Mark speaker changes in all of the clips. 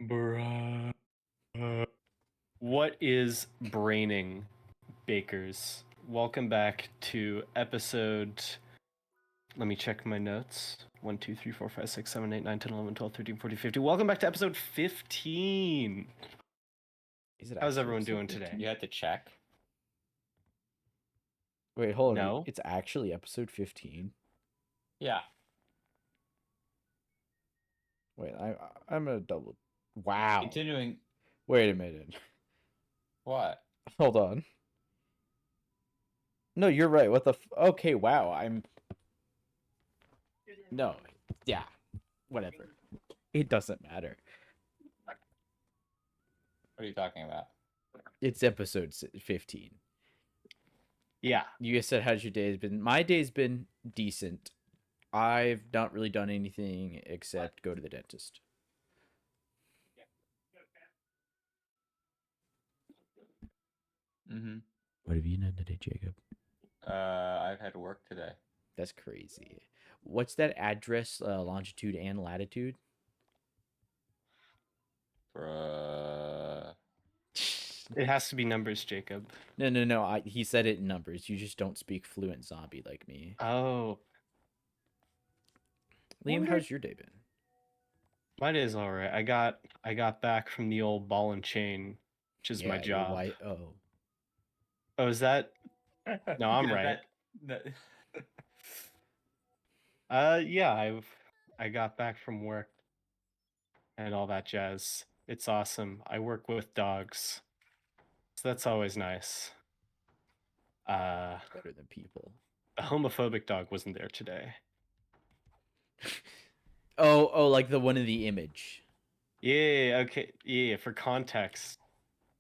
Speaker 1: Bruh. What is braining, bakers? Welcome back to episode. Let me check my notes. 1, 2, 3, 4, 5, 6, 7, 8, 9, 10, 11, 12, 13, 14, 15. Welcome back to episode 15.
Speaker 2: Is it
Speaker 1: How's
Speaker 2: actually
Speaker 1: everyone
Speaker 2: episode
Speaker 1: doing
Speaker 2: 15?
Speaker 1: today?
Speaker 3: You had to check.
Speaker 2: Wait, hold on.
Speaker 1: No?
Speaker 2: It's actually episode 15.
Speaker 3: Yeah.
Speaker 2: Wait, I'm gonna double. Wow.
Speaker 3: Continuing.
Speaker 2: Wait a minute.
Speaker 3: What?
Speaker 2: Hold on. No, you're right. What the? Okay, wow. No. Yeah. Whatever. It doesn't matter.
Speaker 3: What are you talking about?
Speaker 2: It's episode 15.
Speaker 1: Yeah.
Speaker 2: You guys said, how's your day been? My day's been decent. I've not really done anything except go to the dentist.
Speaker 3: Mm-hmm.
Speaker 2: What have you done today, Jacob?
Speaker 3: I've had work today.
Speaker 2: That's crazy. What's that address, longitude and latitude?
Speaker 3: Bruh.
Speaker 1: It has to be numbers, Jacob.
Speaker 2: No. He said it in numbers. You just don't speak fluent zombie like me.
Speaker 1: Oh.
Speaker 2: Liam,
Speaker 1: Wonder-
Speaker 2: how's your day been?
Speaker 1: My day's alright. I got back from the old ball and chain, which is my
Speaker 2: your
Speaker 1: job.
Speaker 2: Oh.
Speaker 1: Oh, is that? No, I'm right. Yeah, I got back from work and all that jazz. It's awesome. I work with dogs, so that's always nice.
Speaker 2: Better than people.
Speaker 1: The homophobic dog wasn't there today.
Speaker 2: Oh, like the one in the image.
Speaker 1: Yeah, okay, yeah. For context,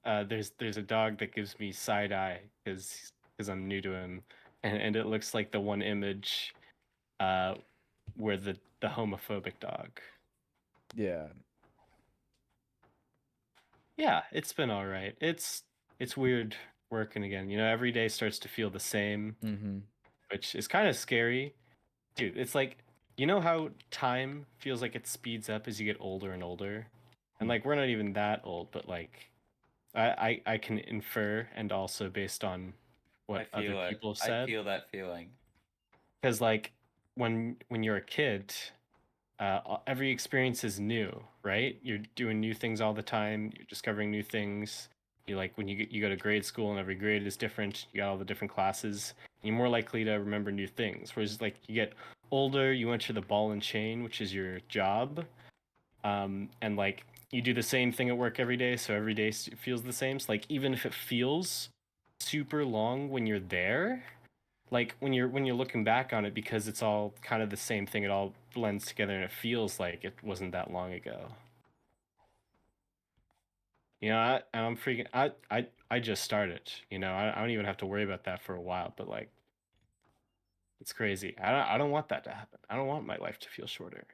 Speaker 1: there's a dog that gives me side eye because I'm new to him, and it looks like the one image, where the homophobic dog.
Speaker 2: Yeah.
Speaker 1: Yeah, it's been all right. It's weird working again. You know, every day starts to feel the same,
Speaker 2: Mm-hmm.
Speaker 1: which is kind of scary. Dude, it's like, you know how time feels like it speeds up as you get older and older? And like we're not even that old, but like I can infer, and also based on what other people have
Speaker 3: I
Speaker 1: said.
Speaker 3: feel that feeling.
Speaker 1: Because like when you're a kid, every experience is new, right? You're doing new things all the time. You're discovering new things. You like when you go to grade school and every grade is different. You got all the different classes. You're more likely to remember new things. Whereas like you get older, you enter the ball and chain, which is your job, and like you do the same thing at work every day, so every day feels the same. So like even if it feels super long when you're there, like when you're looking back on it, because it's all kind of the same thing, it all blends together and it feels like it wasn't that long ago. You know, and I'm freaking. I just started. You know, I don't even have to worry about that for a while. But like, it's crazy. I don't want that to happen. I don't want my life to feel shorter.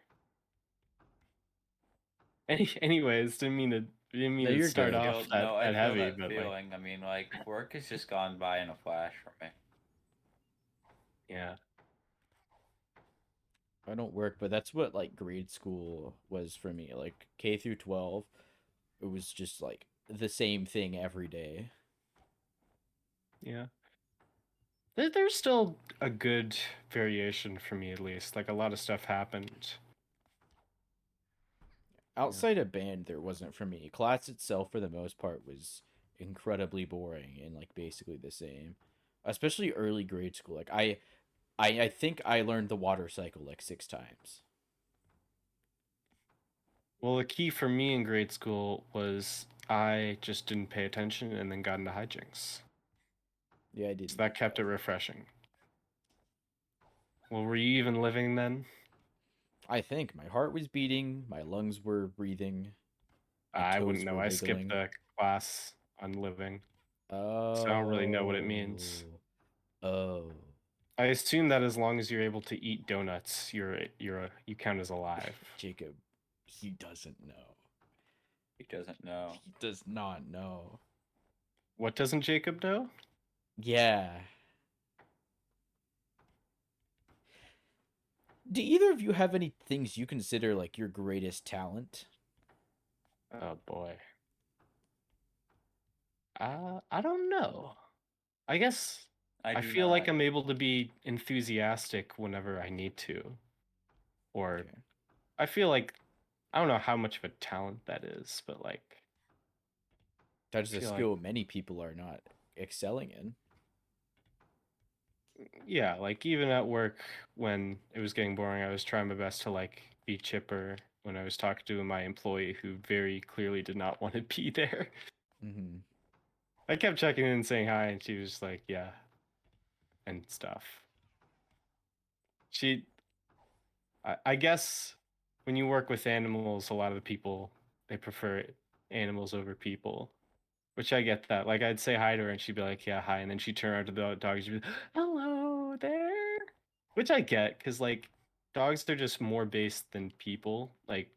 Speaker 1: Anyways, didn't mean
Speaker 2: No,
Speaker 1: to
Speaker 2: you're
Speaker 1: start
Speaker 2: good.
Speaker 1: off
Speaker 3: I
Speaker 1: that
Speaker 3: feel
Speaker 1: heavy,
Speaker 3: that
Speaker 1: but like,
Speaker 3: feeling. I mean, like work has just gone by in a flash for me.
Speaker 1: yeah.
Speaker 2: I don't work, but that's what like grade school was for me. Like K through 12, it was just like the same thing every day.
Speaker 1: Yeah. There's still a good variation for me, at least. Like a lot of stuff happened.
Speaker 2: Outside of band, there wasn't for me. Class itself, for the most part, was incredibly boring and like basically the same. Especially early grade school. Like I think I learned the water cycle like 6 times.
Speaker 1: Well, the key for me in grade school was I just didn't pay attention and then got into hijinks.
Speaker 2: Yeah, I did.
Speaker 1: So that kept it refreshing. Well, were you even living then?
Speaker 2: I think my heart was beating, my lungs were breathing, my
Speaker 1: I
Speaker 2: toes
Speaker 1: wouldn't know.
Speaker 2: were
Speaker 1: I skipped
Speaker 2: wiggling.
Speaker 1: the class on living, so I don't really know what it means.
Speaker 2: Oh.
Speaker 1: I assume that as long as you're able to eat donuts, you count as alive.
Speaker 2: Jacob, he doesn't know.
Speaker 3: He doesn't know.
Speaker 2: He does not know.
Speaker 1: What doesn't Jacob know?
Speaker 2: Yeah. Do either of you have any things you consider like your greatest talent?
Speaker 1: Oh boy. I don't know. I guess
Speaker 3: I
Speaker 1: I
Speaker 3: do
Speaker 1: feel like
Speaker 3: not.
Speaker 1: I'm able to be enthusiastic whenever I need to, or
Speaker 2: Okay.
Speaker 1: I feel like I don't know how much of a talent that is, but like
Speaker 2: That
Speaker 1: I
Speaker 2: is a
Speaker 1: feel like
Speaker 2: skill many people are not excelling in.
Speaker 1: yeah, like even at work when it was getting boring, I was trying my best to like be chipper when I was talking to my employee who very clearly did not want to be there.
Speaker 2: Mm-hmm.
Speaker 1: I kept checking in and saying hi, and she was like, "Yeah," and stuff. She, I guess, when you work with animals, a lot of the people they prefer animals over people, which I get that. Like I'd say hi to her, and she'd be like, "Yeah, hi," and then she'd turn around to the dog, and she'd be, "Hello there," which I get, cause like dogs are just more based than people, like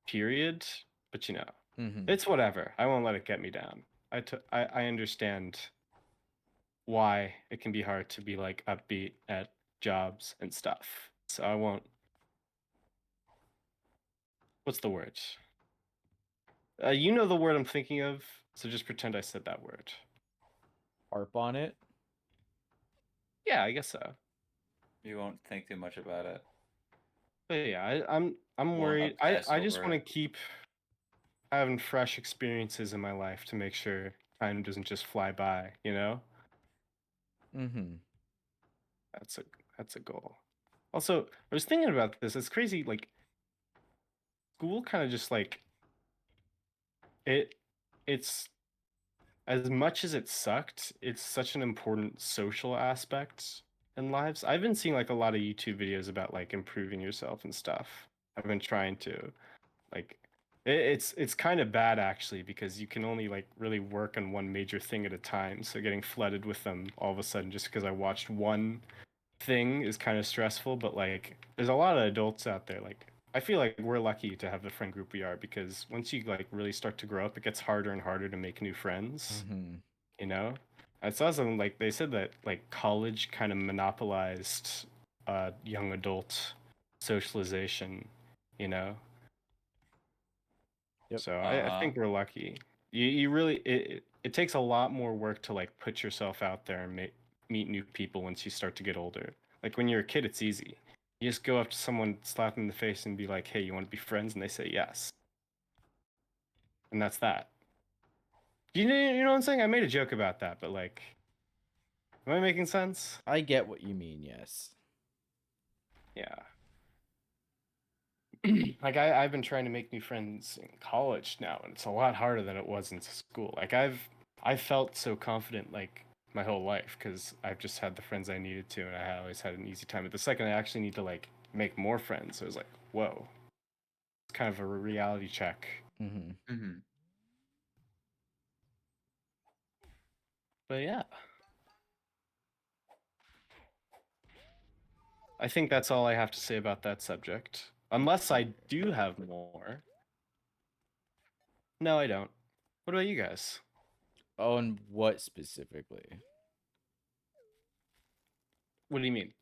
Speaker 1: period. But you know,
Speaker 2: Mm-hmm.
Speaker 1: it's whatever. I won't let it get me down. I understand why it can be hard to be like upbeat at jobs and stuff. So I won't. What's the word? You know the word I'm thinking of, so just pretend I said that word.
Speaker 2: Harp on it.
Speaker 1: Yeah, I guess so.
Speaker 3: You won't think too much about it.
Speaker 1: But yeah, I'm
Speaker 3: Won't
Speaker 1: worried.
Speaker 3: obsess
Speaker 1: I just
Speaker 3: over
Speaker 1: want to
Speaker 3: it.
Speaker 1: keep having fresh experiences in my life to make sure time doesn't just fly by. You know,
Speaker 2: Mm-hmm.
Speaker 1: that's a that's a goal. Also, I was thinking about this. It's crazy. Like school, kind of just like it. It's as much as it sucked, it's such an important social aspect in lives. I've been seeing like a lot of YouTube videos about like improving yourself and stuff. I've been trying to like it's kind of bad actually because you can only like really work on one major thing at a time. So getting flooded with them all of a sudden just because I watched one thing is kind of stressful, but like there's a lot of adults out there like I feel like we're lucky to have the friend group we are because once you like really start to grow up, it gets harder and harder to make new friends,
Speaker 2: Mm-hmm.
Speaker 1: you know? I saw something like they said that like college kind of monopolized young adult socialization, you know?
Speaker 2: Yep.
Speaker 1: So I
Speaker 3: Uh-huh.
Speaker 1: think we're lucky. You really it takes a lot more work to like put yourself out there and meet new people once you start to get older. Like when you're a kid, it's easy. You just go up to someone, slap them in the face, and be like, "Hey, you want to be friends?" And they say yes, and that's that. You know what I'm saying? I made a joke about that, but like, am I making sense?
Speaker 2: I get what you mean, yes.
Speaker 1: Yeah. Like I've been trying to make new friends in college now, and it's a lot harder than it was in school. Like I've felt so confident like my whole life because I've just had the friends I needed to, and I always had an easy time. But the second I actually need to like make more friends, it was like, whoa, it's kind of a reality check.
Speaker 2: Mm-hmm.
Speaker 3: Mm-hmm.
Speaker 1: But yeah, I think that's all I have to say about that subject. Unless I do have more. No, I don't. What about you guys?
Speaker 2: On what specifically?
Speaker 1: What do you mean?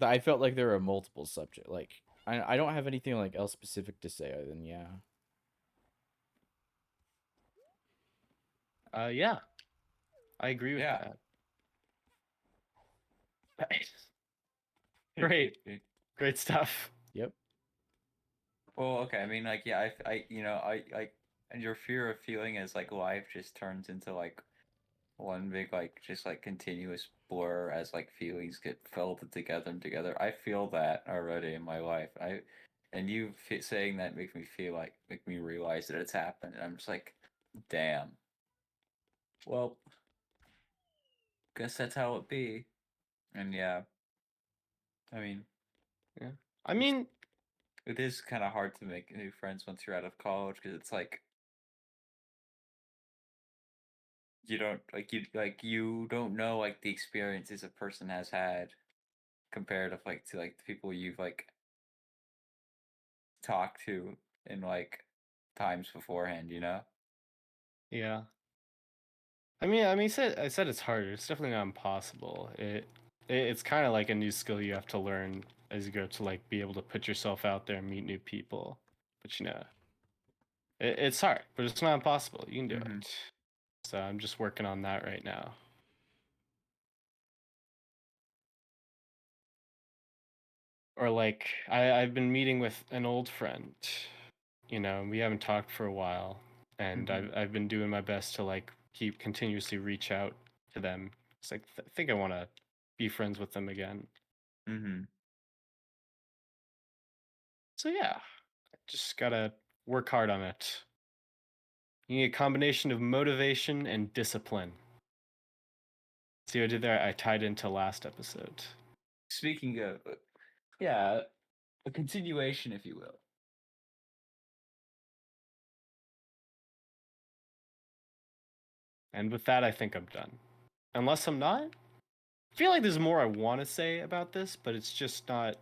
Speaker 2: I felt like there were multiple subject. Like I don't have anything like else specific to say other than yeah.
Speaker 1: Yeah, I agree with
Speaker 3: Yeah.
Speaker 1: that. Great, great stuff.
Speaker 2: Yep.
Speaker 3: Well, okay. I mean, like, yeah, and your fear of feeling is like life just turns into like one big, like, just like continuous blur as like feelings get felded together and together. I feel that already in my life. And saying that makes me feel like, make me realize that it's happened. And I'm just like, damn. Well, guess that's how it be. And yeah, I mean,
Speaker 1: Yeah. I
Speaker 3: it's
Speaker 1: mean,
Speaker 3: it is kind of hard to make new friends once you're out of college because it's like you don't know like the experiences a person has had compared to like the people you've like talked to in like times beforehand, you know?
Speaker 1: yeah. I said it's harder. It's definitely not impossible. It's kind of like a new skill you have to learn as you go to like be able to put yourself out there and meet new people. But you know, It's hard, but it's not impossible. You can do
Speaker 3: Mhm.
Speaker 1: it. So I'm just working on that right now. Or like I've been meeting with an old friend, you know, we haven't talked for a while, and
Speaker 3: Mhm.
Speaker 1: I've been doing my best to like keep continuously reach out to them. It's like I think I want to be friends with them again.
Speaker 3: Mhm.
Speaker 1: So yeah, just gotta work hard on it. You need a combination of motivation and discipline. See what I did there? I tied into last episode.
Speaker 3: Speaking of, yeah, a continuation, if you will.
Speaker 1: And with that, I think I'm done. Unless I'm not, I feel like there's more I want to say about this, but it's just not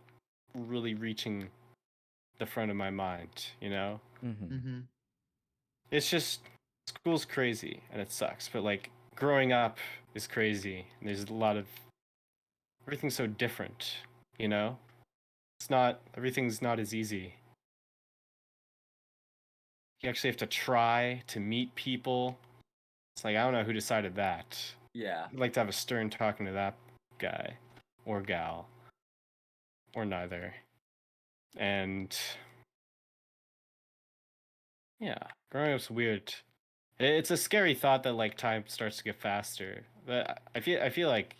Speaker 1: really reaching the front of my mind, you know?
Speaker 2: Mm-hmm.
Speaker 3: Mm-hmm.
Speaker 1: It's just school's crazy and it sucks, but like growing up is crazy and there's a lot of everything's so different, you know? It's not everything's not as easy. You actually have to try to meet people. It's like I don't know who decided that.
Speaker 3: Yeah.
Speaker 1: I'd like to have a stern talking to that guy or gal or neither. And yeah, growing up's weird. It's a scary thought that like time starts to get faster. But I feel like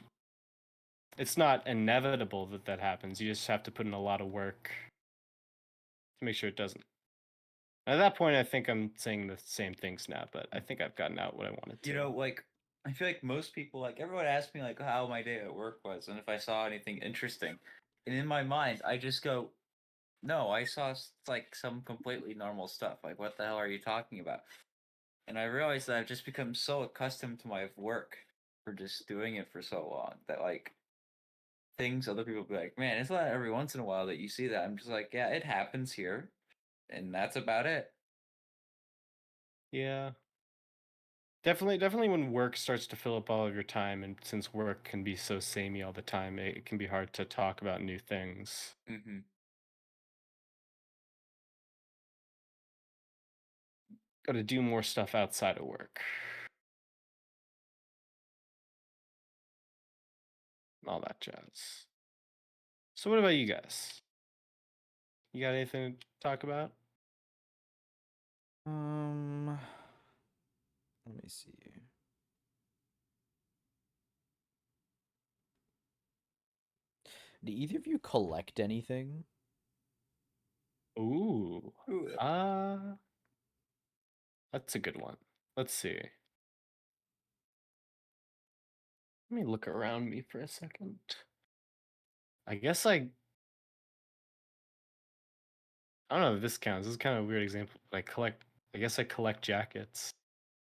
Speaker 1: it's not inevitable that that happens. You just have to put in a lot of work to make sure it doesn't. At that point, I think I'm saying the same things now, but I think I've gotten out what I wanted to.
Speaker 3: You know, like I feel like most people, like everyone asked me like how my day at work was and if I saw anything interesting. And in my mind, I just go, no, I saw like some completely normal stuff. Like, what the hell are you talking about? And I realized that I've just become so accustomed to my work for just doing it for so long that like things other people be like, man, it's not every once in a while that you see that. I'm just like, yeah, it happens here, and that's about it.
Speaker 1: Yeah. Definitely when work starts to fill up all of your time, and since work can be so samey all the time, it can be hard to talk about new things.
Speaker 3: Mm-hmm.
Speaker 1: Got to do more stuff outside of work. All that jazz. So what about you guys? You got anything to talk about?
Speaker 2: Let me see. Do either of you collect anything?
Speaker 1: Ooh.
Speaker 3: Ooh.
Speaker 1: Uh, that's a good one. Let's see. Let me look around me for a second. I guess I don't know if this counts. This is kind of a weird example. But I guess I collect jackets.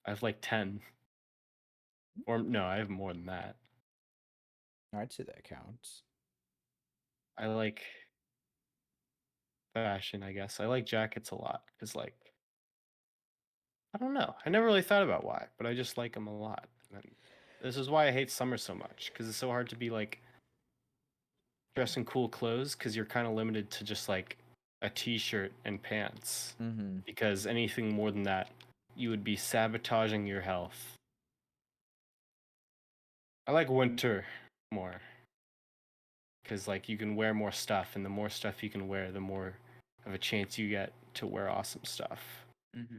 Speaker 1: I have like 10. Or no, I have more than that.
Speaker 2: I'd say that counts.
Speaker 1: I like fashion, I guess. I like jackets a lot because like I don't know. I never really thought about why, but I just like them a lot. And this is why I hate summer so much because it's so hard to be like dressed in cool clothes because you're kind of limited to just like a t-shirt and pants.
Speaker 2: Mm-hmm.
Speaker 1: Because anything more than that, you would be sabotaging your health. I like winter more because like you can wear more stuff, and the more stuff you can wear, the more of a chance you get to wear awesome stuff.
Speaker 3: Mm-hmm.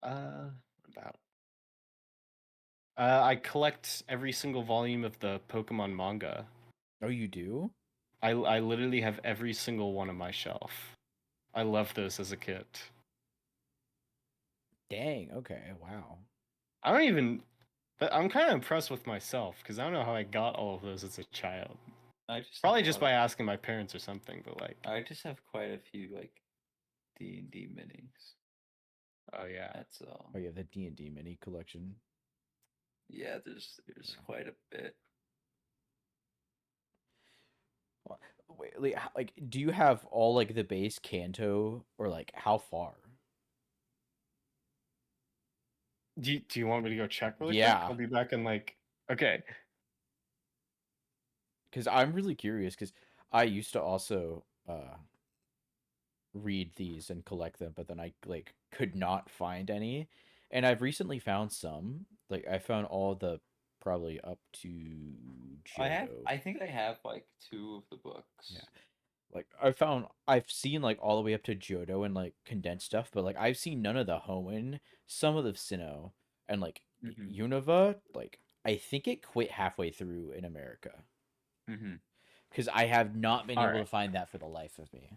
Speaker 1: What about? I collect every single volume of the Pokemon manga.
Speaker 2: Oh, you do?
Speaker 1: I literally have every single one on my shelf. I loved those as a kid.
Speaker 2: Dang. Okay. Wow.
Speaker 1: I don't even. But I'm kind of impressed with myself because I don't know how I got all of those as a child.
Speaker 3: I just
Speaker 1: Probably
Speaker 3: have a
Speaker 1: just
Speaker 3: lot
Speaker 1: by
Speaker 3: of,
Speaker 1: asking my parents or something. But like,
Speaker 3: I just have quite a few like D&D minis.
Speaker 1: oh yeah,
Speaker 3: That's all.
Speaker 2: Oh, yeah, the D&D mini collection.
Speaker 3: Yeah, there's quite a bit.
Speaker 2: Wha- Wait, like, do you have all like the base Kanto, or like how far?
Speaker 1: do you want me to go check really quick?
Speaker 2: Yeah,
Speaker 1: I'll be back in like. Okay.
Speaker 2: because I'm really curious. Because I used to also read these and collect them, but then I like could not find any. And I've recently found some. Like I found all the probably up to Johto.
Speaker 3: I think I have like two of the books.
Speaker 2: Yeah. Like I've seen like all the way up to Johto and like condensed stuff, but like I've seen none of the Hoenn, some of the Sinnoh, and like
Speaker 3: Mm-hmm.
Speaker 2: Unova, like I think it quit halfway through in America.
Speaker 3: Mm-hmm.
Speaker 2: Because I have not been
Speaker 1: All
Speaker 2: able
Speaker 1: right.
Speaker 2: to find that for the life of me.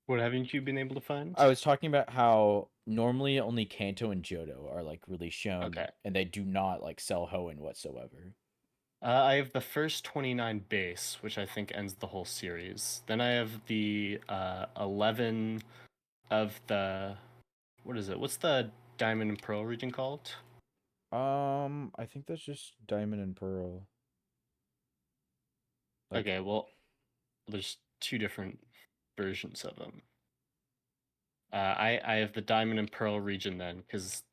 Speaker 1: What haven't you been able to find?
Speaker 2: I was talking about how normally only Kanto and Johto are like really shown,
Speaker 1: Okay.
Speaker 2: and they do not like sell Hoenn whatsoever.
Speaker 1: I have the first 29 base, which I think ends the whole series. Then I have the 11 of the, what is it? What's the Diamond and Pearl region called?
Speaker 2: I think that's just Diamond and Pearl. Like,
Speaker 1: Okay, well, there's two different versions of them. I have the Diamond and Pearl region then, because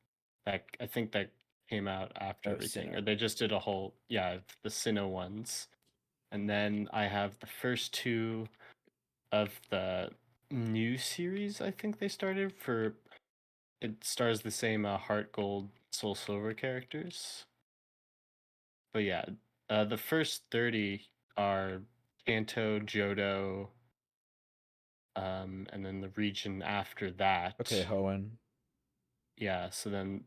Speaker 1: that I think that came out after
Speaker 2: Oh,
Speaker 1: everything, or
Speaker 2: Sinnoh.
Speaker 1: they just did a whole the Sinnoh ones, and then I have the first two of the new series. I think they started for it stars the same Heart Gold Soul Silver characters, but yeah, the first 30 are Kanto, Johto, and then the region after that.
Speaker 2: Okay, Hoenn.
Speaker 1: Yeah, so then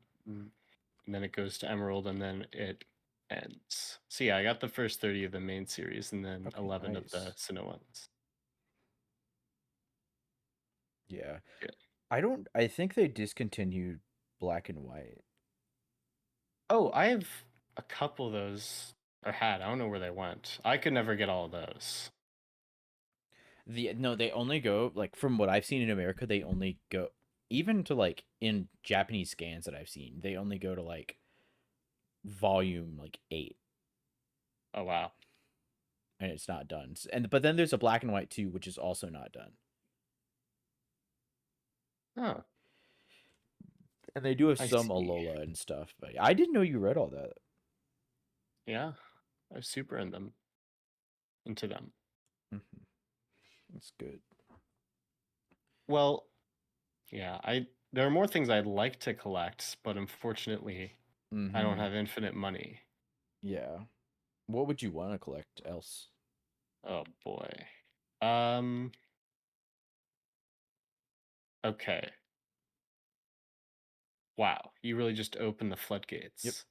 Speaker 1: it goes to Emerald, and then it ends. So yeah, I got the first 30 of the main series, and then
Speaker 2: Okay,
Speaker 1: 11 of the
Speaker 2: nice.
Speaker 1: Sinnoh ones.
Speaker 2: Yeah.
Speaker 1: Yeah.
Speaker 2: I think they discontinued Black and White.
Speaker 1: Oh, I have a couple of those, or had. I don't know where they went. I could never get all of those.
Speaker 2: No, they only go like from what I've seen in America, they only go even to like in Japanese scans that I've seen, they only go to like volume like 8
Speaker 1: Oh wow.
Speaker 2: and it's not done. And but then there's a Black and White 2 which is also not done.
Speaker 1: Oh,
Speaker 2: And they do have
Speaker 1: I
Speaker 2: some
Speaker 1: see.
Speaker 2: Alola and stuff, but I didn't know you read all that.
Speaker 1: Yeah, I was super into them.
Speaker 2: Mhm. That's good.
Speaker 1: Well, yeah, there are more things I'd like to collect, but unfortunately, I don't
Speaker 2: Mm-hmm.
Speaker 1: have infinite money.
Speaker 2: Yeah. What would you want to collect else?
Speaker 1: Oh boy. Um, okay. Wow, you really just opened the
Speaker 2: Yep.
Speaker 1: floodgates.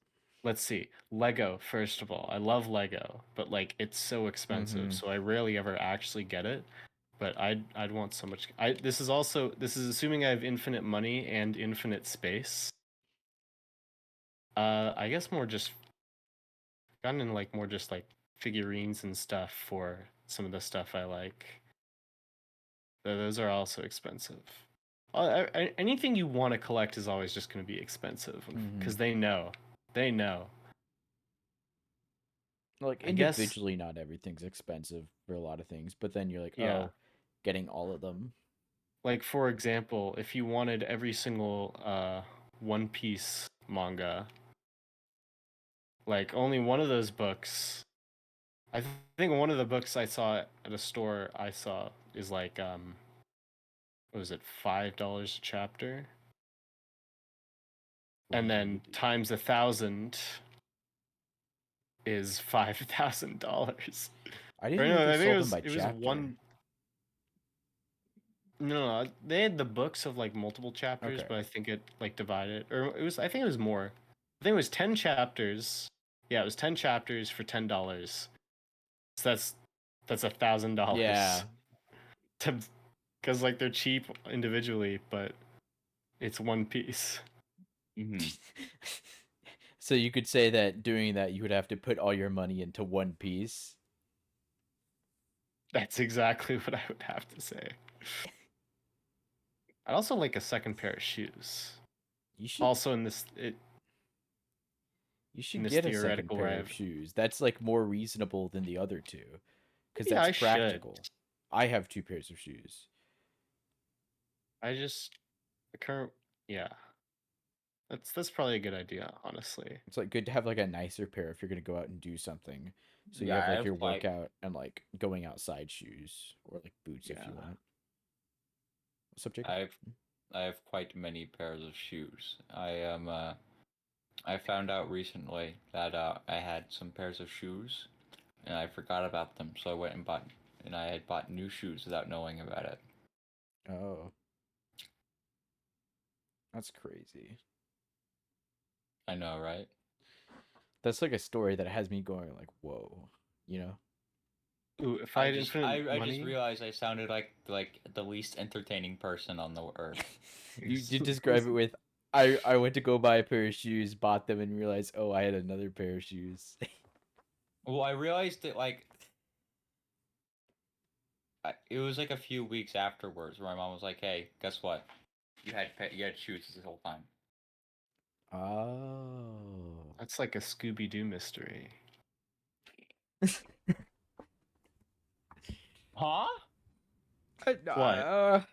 Speaker 1: Let's see. Lego, first of all. I love Lego, but like it's so expensive,
Speaker 2: Mhm.
Speaker 1: so I rarely ever actually get it. But I'd want so much. This is assuming I have infinite money and infinite space. I guess more just gotten in like more just like figurines and stuff for some of the stuff I like. Those are also expensive. Anything you want to collect is always just going to be expensive because
Speaker 2: Mhm.
Speaker 1: they know.
Speaker 2: Like
Speaker 1: I guess
Speaker 2: individually not everything's expensive for a lot of things, but then you're like,
Speaker 1: yeah.
Speaker 2: "Oh, getting all of them."
Speaker 1: Like for example, if you wanted every single One Piece manga, like only one of those books, think one of the books I saw at a store I saw is like what was it, $5 a chapter? And then times 1,000 is $5,000.
Speaker 2: I
Speaker 1: Or
Speaker 2: didn't know
Speaker 1: no,
Speaker 2: they
Speaker 1: I think
Speaker 2: sold them by
Speaker 1: it was
Speaker 2: chapter.
Speaker 1: one. No, they had the books of like multiple chapters,
Speaker 2: Okay.
Speaker 1: but I think it like divided, or it was. I think it was more. I think it was 10 chapters. Yeah, it was 10 chapters for $10. So that's $1,000
Speaker 2: Yeah.
Speaker 1: to, because like they're cheap individually, but it's one piece.
Speaker 3: Mm-hmm.
Speaker 2: So you could say that doing that you would have to put all your money into One Piece.
Speaker 1: That's exactly what I would have to say. I'd also like a second pair of shoes.
Speaker 2: You should
Speaker 1: Also
Speaker 2: you
Speaker 1: in
Speaker 2: should
Speaker 1: this
Speaker 2: get a second
Speaker 1: theoretical where I
Speaker 2: pair of
Speaker 1: have.
Speaker 2: shoes. That's like more reasonable than the other two cuz
Speaker 1: Yeah,
Speaker 2: that's
Speaker 1: I should.
Speaker 2: practical. I have 2 pairs of shoes.
Speaker 1: I just the current yeah. That's probably a good idea, honestly.
Speaker 2: It's like good to have like a nicer pair if you're going to go out and do something. So you
Speaker 3: Yeah,
Speaker 2: have
Speaker 3: I
Speaker 2: like
Speaker 3: have
Speaker 2: your
Speaker 3: like
Speaker 2: workout and like going outside shoes or like boots if
Speaker 1: Yeah.
Speaker 2: you want. What's up, Jacob?
Speaker 3: I have quite many pairs of shoes. I found out recently that I had some pairs of shoes, and I forgot about them, so I went and I had bought new shoes without knowing about it.
Speaker 2: Oh, that's crazy.
Speaker 3: I know, right?
Speaker 2: That's like a story that has me going like, whoa, you know?
Speaker 1: Ooh, if I had
Speaker 3: I
Speaker 1: infinite
Speaker 3: just
Speaker 1: money,
Speaker 3: realized I sounded like the least entertaining person on the earth.
Speaker 2: You did describe it with, I went to go buy a pair of shoes, bought them, and realized, oh, I had another pair of shoes.
Speaker 3: Well, I realized that it was like a few weeks afterwards where my mom was like, "Hey, guess what? You had shoes this whole time."
Speaker 2: Oh.
Speaker 1: that's like a Scooby Doo mystery.
Speaker 3: Huh?
Speaker 1: What?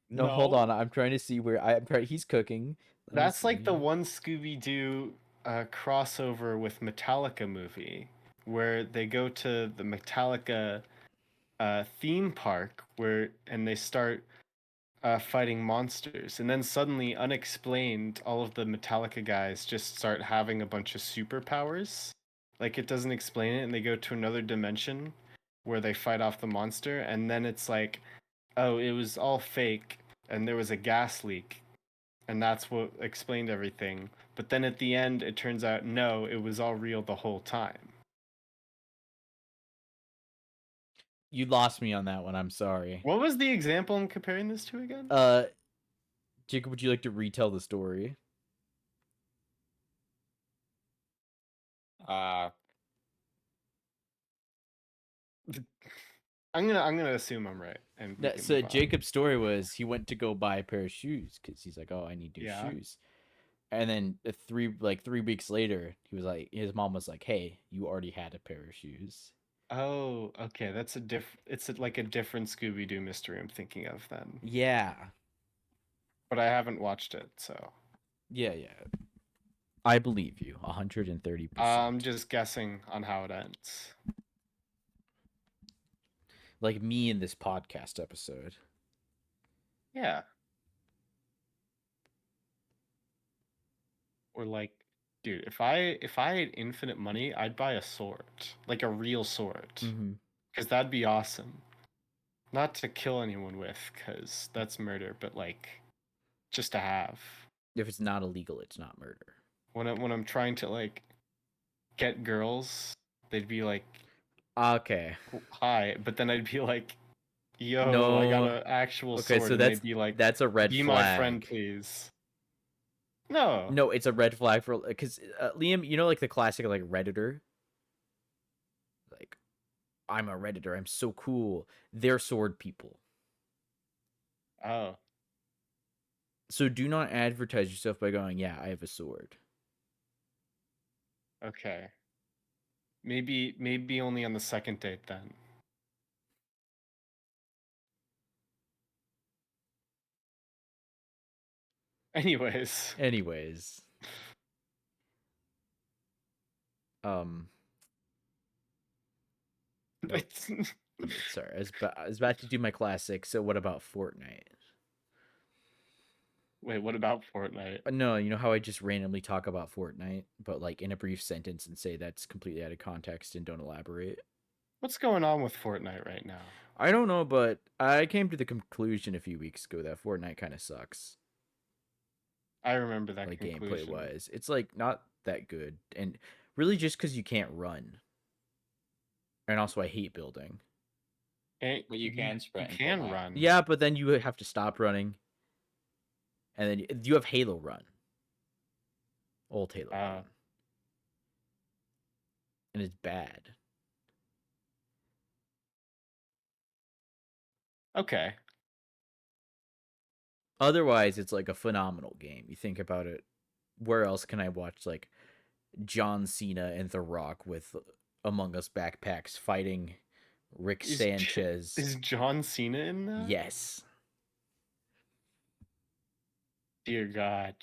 Speaker 2: No, hold on. I'm trying to see where I'm trying. He's cooking. Let me
Speaker 1: That's like the
Speaker 2: see.
Speaker 1: one Scooby Doo crossover with Metallica movie where they go to the Metallica theme park and they start fighting monsters, and then suddenly, unexplained, all of the Metallica guys just start having a bunch of superpowers. Like it doesn't explain it, and they go to another dimension where they fight off the monster, and then it's like, oh, it was all fake, and there was a gas leak, and that's what explained everything. But then at the end, it turns out no, it was all real the whole time.
Speaker 2: You lost me on that one. I'm sorry.
Speaker 1: What was the example I'm comparing this to again?
Speaker 2: Jacob, would you like to retell the story?
Speaker 1: I'm gonna assume I'm right, and we can
Speaker 2: So
Speaker 1: move on.
Speaker 2: Jacob's story was he went to go buy a pair of shoes because he's like, oh, I need new
Speaker 1: Yeah.
Speaker 2: shoes. And then 3 weeks later, he was like, his mom was like, hey, you already had a pair of shoes.
Speaker 1: Oh, okay. That's like a different Scooby Doo mystery I'm thinking of then.
Speaker 2: Yeah.
Speaker 1: But I haven't watched it, so
Speaker 2: Yeah. I believe you 130%.
Speaker 1: I'm just guessing on how it ends.
Speaker 2: Like me in this podcast episode.
Speaker 1: Yeah. Or like, dude, if I had infinite money, I'd buy a sword, like a real sword,
Speaker 2: Mm-hmm.
Speaker 1: because that'd be awesome. Not to kill anyone with, because that's murder, but like, just to have.
Speaker 2: If it's not illegal, it's not murder.
Speaker 1: When I'm trying to like get girls, they'd be like,
Speaker 2: Okay.
Speaker 1: hi, but then I'd be like, yo,
Speaker 2: No.
Speaker 1: I got an actual
Speaker 2: Okay,
Speaker 1: sword,
Speaker 2: so
Speaker 1: and they'd be like,
Speaker 2: that's a red
Speaker 1: be
Speaker 2: flag.
Speaker 1: my friend, please. No.
Speaker 2: No, it's a red flag for because Liam, you know, like the classic like Redditor. Like, I'm a Redditor. I'm so cool. They're sword people.
Speaker 1: Oh,
Speaker 2: So do not advertise yourself by going, yeah, I have a sword.
Speaker 1: okay. Maybe only on the second date then. Anyways.
Speaker 2: Nope. Sorry, I was about to do my classic. So what about Fortnite?
Speaker 1: Wait, what about Fortnite?
Speaker 2: No, you know how I just randomly talk about Fortnite, but like in a brief sentence and say that's completely out of context and don't elaborate?
Speaker 1: What's going on with Fortnite right now?
Speaker 2: I don't know, but I came to the conclusion a few weeks ago that Fortnite kind of sucks.
Speaker 1: I remember that
Speaker 2: Like
Speaker 1: conclusion.
Speaker 2: gameplay wise, it's like not that good, and really just because you can't run. And also, I hate building.
Speaker 3: But you can sprint.
Speaker 1: You
Speaker 3: in
Speaker 1: can
Speaker 3: Fortnite.
Speaker 1: run.
Speaker 2: Yeah, but then you have to stop running, and then you have Halo Run. Old Halo Run. And it's bad.
Speaker 1: Okay.
Speaker 2: Otherwise, it's like a phenomenal game. You think about it. Where else can I watch like John Cena and The Rock with Among Us backpacks fighting Rick Sanchez?
Speaker 1: Is John Cena in that?
Speaker 2: Yes.
Speaker 1: Dear God.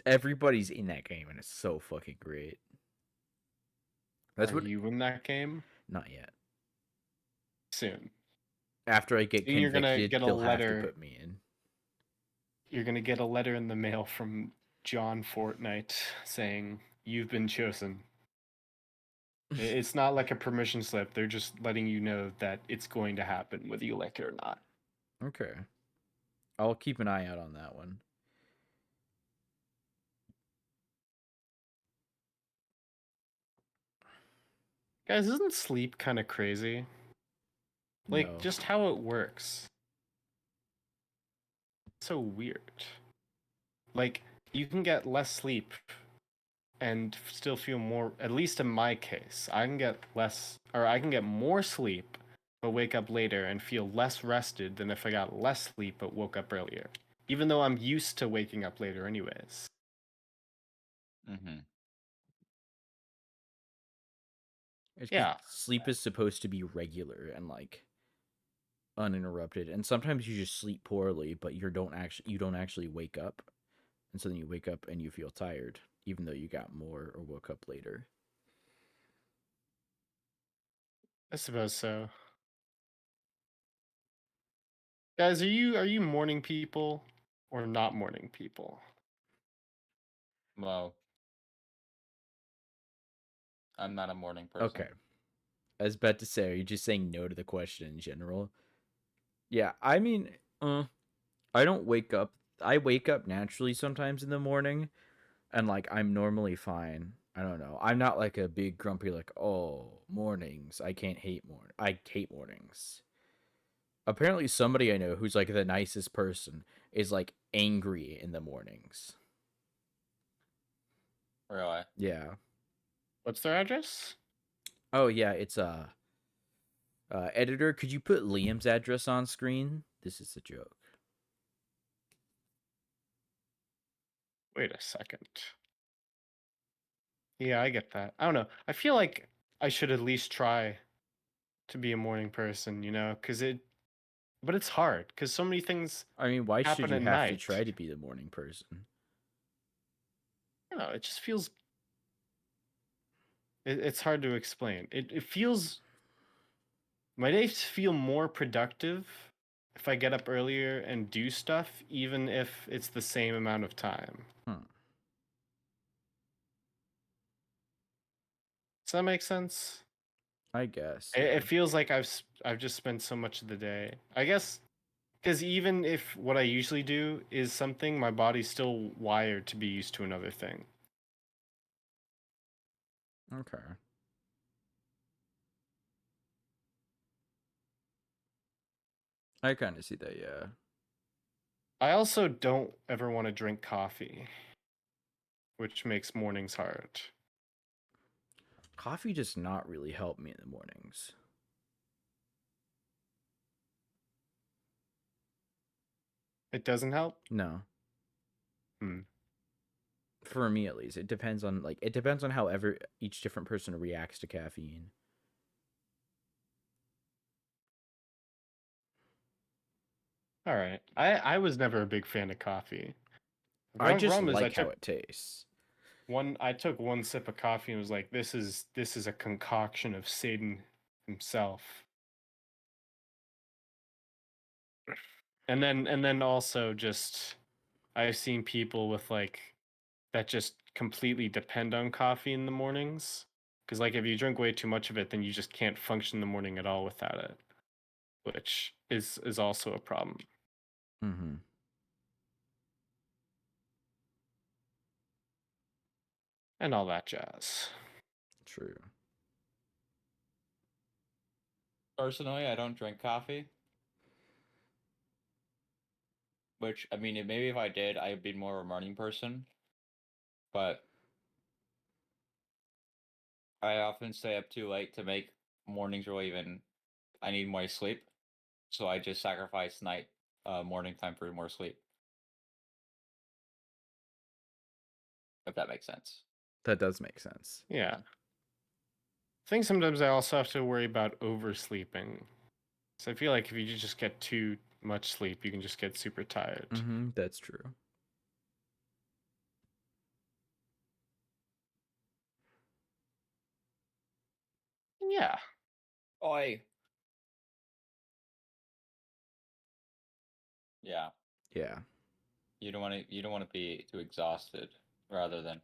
Speaker 2: Everybody's in that game, and it's so fucking great.
Speaker 1: Are you in that game?
Speaker 2: Not yet.
Speaker 1: Soon.
Speaker 2: After I get
Speaker 1: Soon you're gonna
Speaker 2: convicted,
Speaker 1: get a
Speaker 2: they'll have to
Speaker 1: letter.
Speaker 2: put me in.
Speaker 1: You're gonna get a letter in the mail from John Fortnite saying you've been chosen. It's not like a permission slip. They're just letting you know that it's going to happen, whether you like it or not.
Speaker 2: Okay. I'll keep an eye out on that one.
Speaker 1: Guys, isn't sleep kind of crazy? Like,
Speaker 2: No.
Speaker 1: just how it works. So weird. Like, you can get less sleep and still feel more, at least in my case, I can get less, or I can get more sleep, but wake up later and feel less rested than if I got less sleep but woke up earlier. Even though I'm used to waking up later anyways.
Speaker 3: Mm-hmm.
Speaker 2: It's 'cause
Speaker 1: Yeah.
Speaker 2: sleep is supposed to be regular and like uninterrupted, and sometimes you just sleep poorly, but you don't actually wake up, and so then you wake up and you feel tired, even though you got more or woke up later.
Speaker 1: I suppose so. Guys, are you morning people or not morning people?
Speaker 3: Well, I'm not a morning person.
Speaker 2: Okay. I was about to say, are you just saying no to the question in general? Yeah, I mean, I don't wake up. I wake up naturally sometimes in the morning, and like I'm normally fine. I don't know. I'm not like a big grumpy like, oh, mornings. I hate mornings. Apparently somebody I know who's like the nicest person is like angry in the mornings.
Speaker 3: Really?
Speaker 2: Yeah.
Speaker 1: What's their address?
Speaker 2: Oh yeah, it's editor, could you put Liam's address on screen? This is a joke.
Speaker 1: Wait a second. Yeah, I get that. I don't know. I feel like I should at least try to be a morning person, but it's hard because so many things
Speaker 2: I mean, why should
Speaker 1: happen
Speaker 2: you
Speaker 1: at
Speaker 2: have to
Speaker 1: night.
Speaker 2: try to be the morning person?
Speaker 1: It just feels it's hard to explain. It feels my days feel more productive if I get up earlier and do stuff, even if it's the same amount of time. Does that make sense?
Speaker 2: I guess.
Speaker 1: It,
Speaker 2: Yeah.
Speaker 1: it feels like I've just spent so much of the day. I guess because even if what I usually do is something, my body's still wired to be used to another thing.
Speaker 2: Okay. I kind of see that, yeah.
Speaker 1: I also don't ever want to drink coffee, which makes mornings hard.
Speaker 2: Coffee does not really help me in the mornings.
Speaker 1: It doesn't help?
Speaker 2: No.
Speaker 1: Hmm.
Speaker 2: For me at least. It depends on how each different person reacts to caffeine.
Speaker 1: All right. I was never a big fan of coffee. The
Speaker 2: I just
Speaker 1: problem is
Speaker 2: like how it tastes.
Speaker 1: I took one sip of coffee and was like, this is a concoction of Satan himself. And then also just I've seen people with like that just completely depend on coffee in the mornings. Because like if you drink way too much of it, then you just can't function in the morning at all without it, which is also a problem.
Speaker 2: Mm-hmm.
Speaker 1: And all that jazz.
Speaker 2: True.
Speaker 3: Personally, I don't drink coffee. Which, I mean, maybe if I did, I'd be more of a morning person. But I often stay up too late to make mornings really even. I need more sleep. So I just sacrifice morning time for more sleep. If that makes sense.
Speaker 2: That does make sense.
Speaker 1: Yeah. I think sometimes I also have to worry about oversleeping. So I feel like if you just get too much sleep, you can just get super tired.
Speaker 2: Mm-hmm. That's true.
Speaker 1: Yeah.
Speaker 3: Oi. Yeah.
Speaker 2: Yeah.
Speaker 3: You don't want to be too exhausted rather than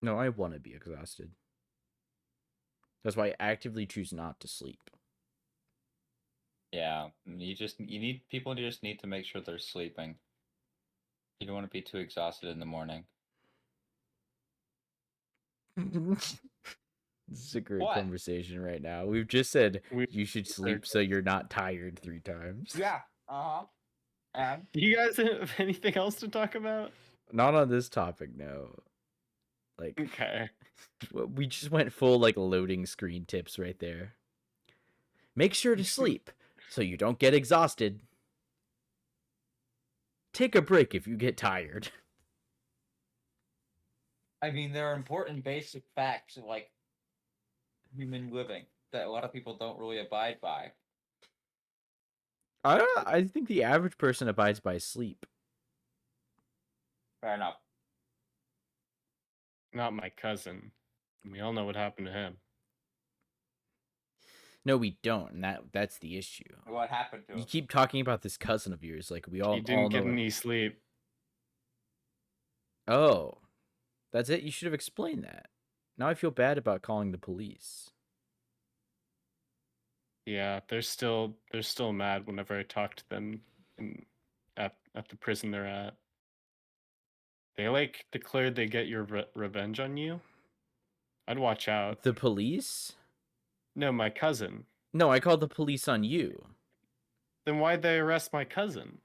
Speaker 2: No, I want to be exhausted. That's why I actively choose not to sleep.
Speaker 3: yeah. You need people just need to make sure they're sleeping. You don't want to be too exhausted in the morning.
Speaker 2: This is a great
Speaker 3: What?
Speaker 2: conversation right now. We've just said
Speaker 1: We
Speaker 2: you should sleep so you're not tired 3 times.
Speaker 3: Yeah. Uh-huh. And
Speaker 1: Do you guys have anything else to talk about?
Speaker 2: Not on this topic, no. Like,
Speaker 1: Okay.
Speaker 2: we just went full, like, loading screen tips right there. Make sure to sleep so you don't get exhausted. Take a break if you get tired.
Speaker 3: I mean, there are important basic facts of like human living that a lot of people don't really abide by.
Speaker 2: I think the average person abides by sleep.
Speaker 3: Fair enough.
Speaker 1: Not my cousin. We all know what happened to him.
Speaker 2: No, we don't, and that's the issue.
Speaker 3: What happened to
Speaker 2: You
Speaker 3: him?
Speaker 2: keep talking about this cousin of yours, like we all
Speaker 1: He didn't get
Speaker 2: know.
Speaker 1: any sleep.
Speaker 2: Oh, that's it. You should have explained that. Now I feel bad about calling the police.
Speaker 1: Yeah, they're still mad whenever I talk to them at the prison they're at. They like declared they get your revenge on you. I'd watch out.
Speaker 2: The police?
Speaker 1: No, my cousin.
Speaker 2: No, I called the police on you.
Speaker 1: Then why'd they arrest my cousin?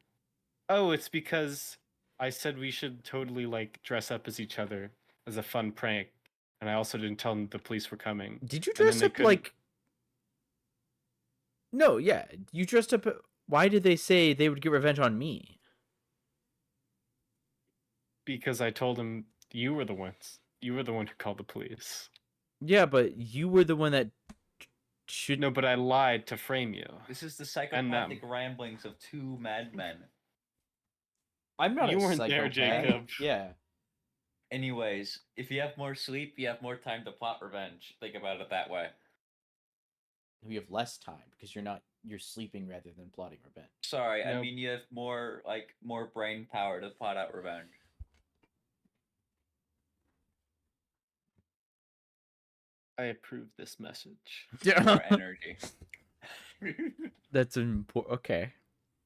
Speaker 1: Oh, it's because I said we should totally like dress up as each other as a fun prank, and I also didn't tell them the police were coming.
Speaker 2: Did you
Speaker 1: And then
Speaker 2: dress
Speaker 1: they
Speaker 2: up
Speaker 1: couldn't-
Speaker 2: like? No, yeah, you dressed up. Why did they say they would get revenge on me?
Speaker 1: Because I told them you were the one who called the police.
Speaker 2: Yeah, but you were the one that should.
Speaker 1: No, but I lied to frame you.
Speaker 3: This is the
Speaker 1: And them.
Speaker 3: psychopathic ramblings of two madmen.
Speaker 2: I'm not.
Speaker 1: You
Speaker 2: a
Speaker 1: weren't there,
Speaker 2: psychopath.
Speaker 1: Jacob.
Speaker 2: Yeah.
Speaker 3: Anyways, if you have more sleep, you have more time to plot revenge. Think about it that way.
Speaker 2: We have less time because you're sleeping rather than plotting revenge.
Speaker 3: Sorry, I
Speaker 1: Nope.
Speaker 3: mean you have more brain power to plot out revenge.
Speaker 1: I approve this message.
Speaker 3: More energy.
Speaker 2: That's important. Okay,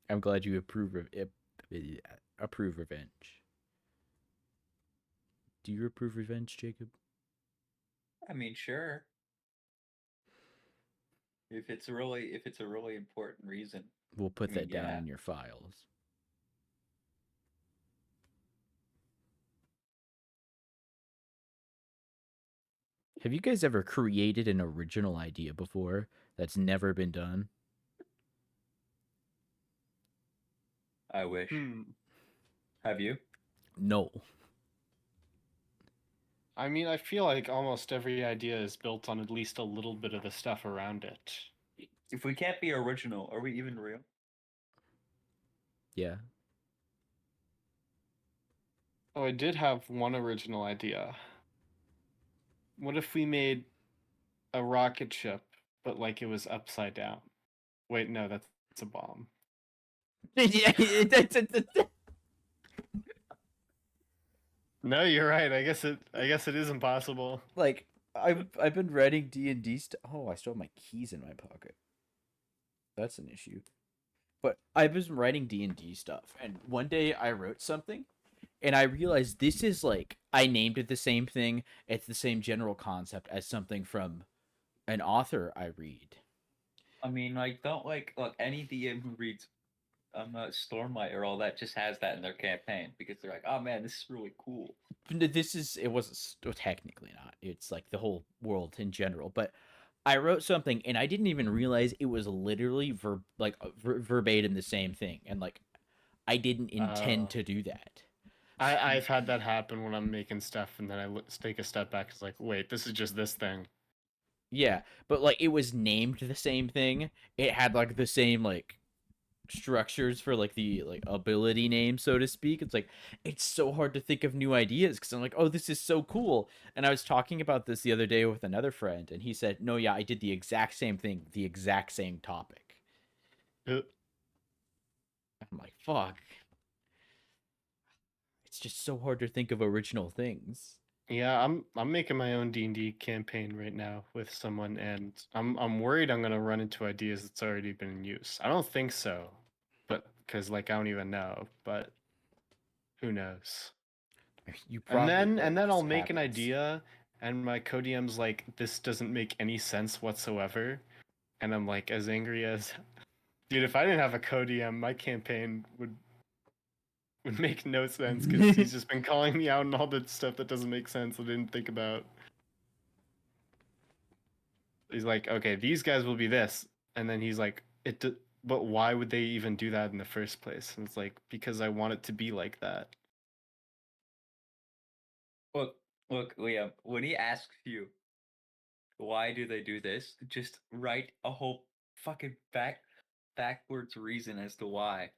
Speaker 2: I'm glad you approve revenge. Do you approve revenge, Jacob?
Speaker 3: I mean, sure. If it's a really important reason.
Speaker 2: We'll put
Speaker 3: I mean,
Speaker 2: that down
Speaker 3: yeah.
Speaker 2: in your files. Have you guys ever created an original idea before that's never been done?
Speaker 3: I wish. Have you?
Speaker 2: No.
Speaker 1: I mean, I feel like almost every idea is built on at least a little bit of the stuff around it.
Speaker 3: If we can't be original, are we even real?
Speaker 2: Yeah.
Speaker 1: Oh, I did have one original idea. What if we made a rocket ship, but like it was upside down? Wait, no, that's a bomb. No, you're right. I guess it is impossible.
Speaker 2: Like I've been writing D&D stuff. Oh, I still have my keys in my pocket. That's an issue. But I've been writing D&D stuff, and one day I wrote something, and I realized this is like I named it the same thing. It's the same general concept as something from an author I read.
Speaker 3: I mean, don't look any DM who reads Stormlight or all that just has that in their campaign because they're like, oh man, this is really cool.
Speaker 2: It wasn't technically not. It's like the whole world in general, but I wrote something and I didn't even realize it was literally verbatim the same thing, and like I didn't intend to do that.
Speaker 1: I've had that happen when I'm making stuff, and then I take a step back. It's like, wait, this is just this thing.
Speaker 2: Yeah, but like it was named the same thing. It had like the same like structures for like the like ability name, so to speak. It's like it's so hard to think of new ideas because I'm like, oh, this is so cool. And I was talking about this the other day with another friend, and he said, no, yeah, I did the exact same thing, the exact same topic.
Speaker 1: Uh,
Speaker 2: I'm like, fuck. It's just so hard to think of original things.
Speaker 1: Yeah, I'm making my own D&D campaign right now with someone, and I'm worried I'm gonna run into ideas that's already been in use. I don't think so, but because like I don't even know, but who knows?
Speaker 2: You
Speaker 1: And
Speaker 2: probably
Speaker 1: then
Speaker 2: will,
Speaker 1: and then I'll
Speaker 2: because it
Speaker 1: make an
Speaker 2: happens.
Speaker 1: idea, and my co-DM's like, this doesn't make any sense whatsoever, and I'm like as angry as, dude. If I didn't have a co-DM, my campaign would make no sense because he's just been calling me out on all the stuff that doesn't make sense. I didn't think about. He's like, okay, these guys will be this, and then he's like, but why would they even do that in the first place? And it's like, because I want it to be like that.
Speaker 3: Look, look, Liam. When he asks you why do they do this, just write a whole fucking backwards reason as to why.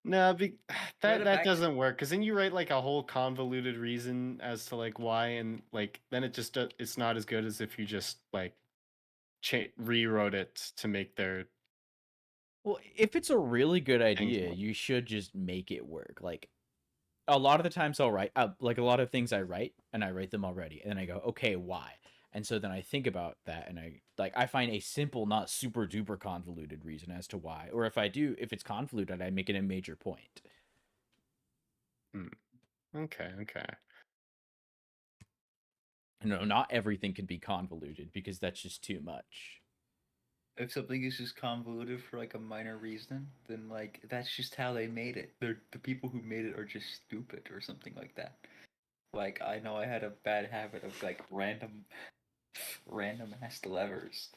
Speaker 1: No,
Speaker 3: Write
Speaker 1: that
Speaker 3: a
Speaker 1: that
Speaker 3: back.
Speaker 1: doesn't work because then you write like a whole convoluted reason as to like why, and like then it just it's not as good as if you just like rewrote it to make their
Speaker 2: Well, if it's a really good
Speaker 1: things
Speaker 2: idea,
Speaker 1: more.
Speaker 2: you should just make it work. Like a lot of the times I'll write like a lot of things I write and I write them already and then I go, okay, why? And so then I think about that and I find a simple, not super duper convoluted reason as to why. Or if it's convoluted, I make it a major point.
Speaker 1: Okay, okay.
Speaker 2: No, not everything can be convoluted because that's just too much.
Speaker 3: If something is just convoluted for like a minor reason, then like that's just how they made it. The people who made it are just stupid or something like that. Like I know I had a bad habit of like random ass levers.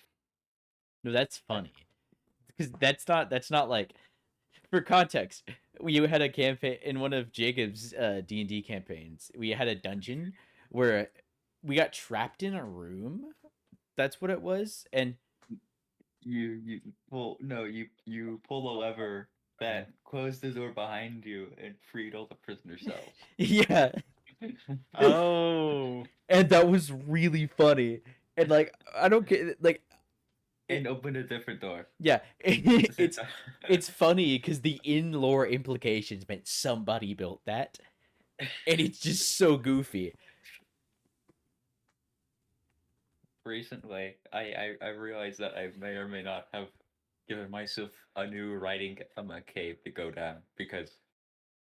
Speaker 2: No, that's funny. Because that's not like for context, we had a campaign in one of Jacob's D&D campaigns. We had a dungeon where we got trapped in a room. That's what it was. And
Speaker 3: You well no you pull the lever that closed the door behind you and freed all the prisoner cells.
Speaker 2: yeah,
Speaker 1: Oh,
Speaker 2: and that was really funny. And like I don't get like
Speaker 3: And opened a different door
Speaker 2: yeah,
Speaker 3: at the same
Speaker 2: it's
Speaker 3: time.
Speaker 2: it's funny because the in lore implications meant somebody built that, and it's just so goofy.
Speaker 3: Recently, I realized that I may or may not have given myself a new writing cave to go down because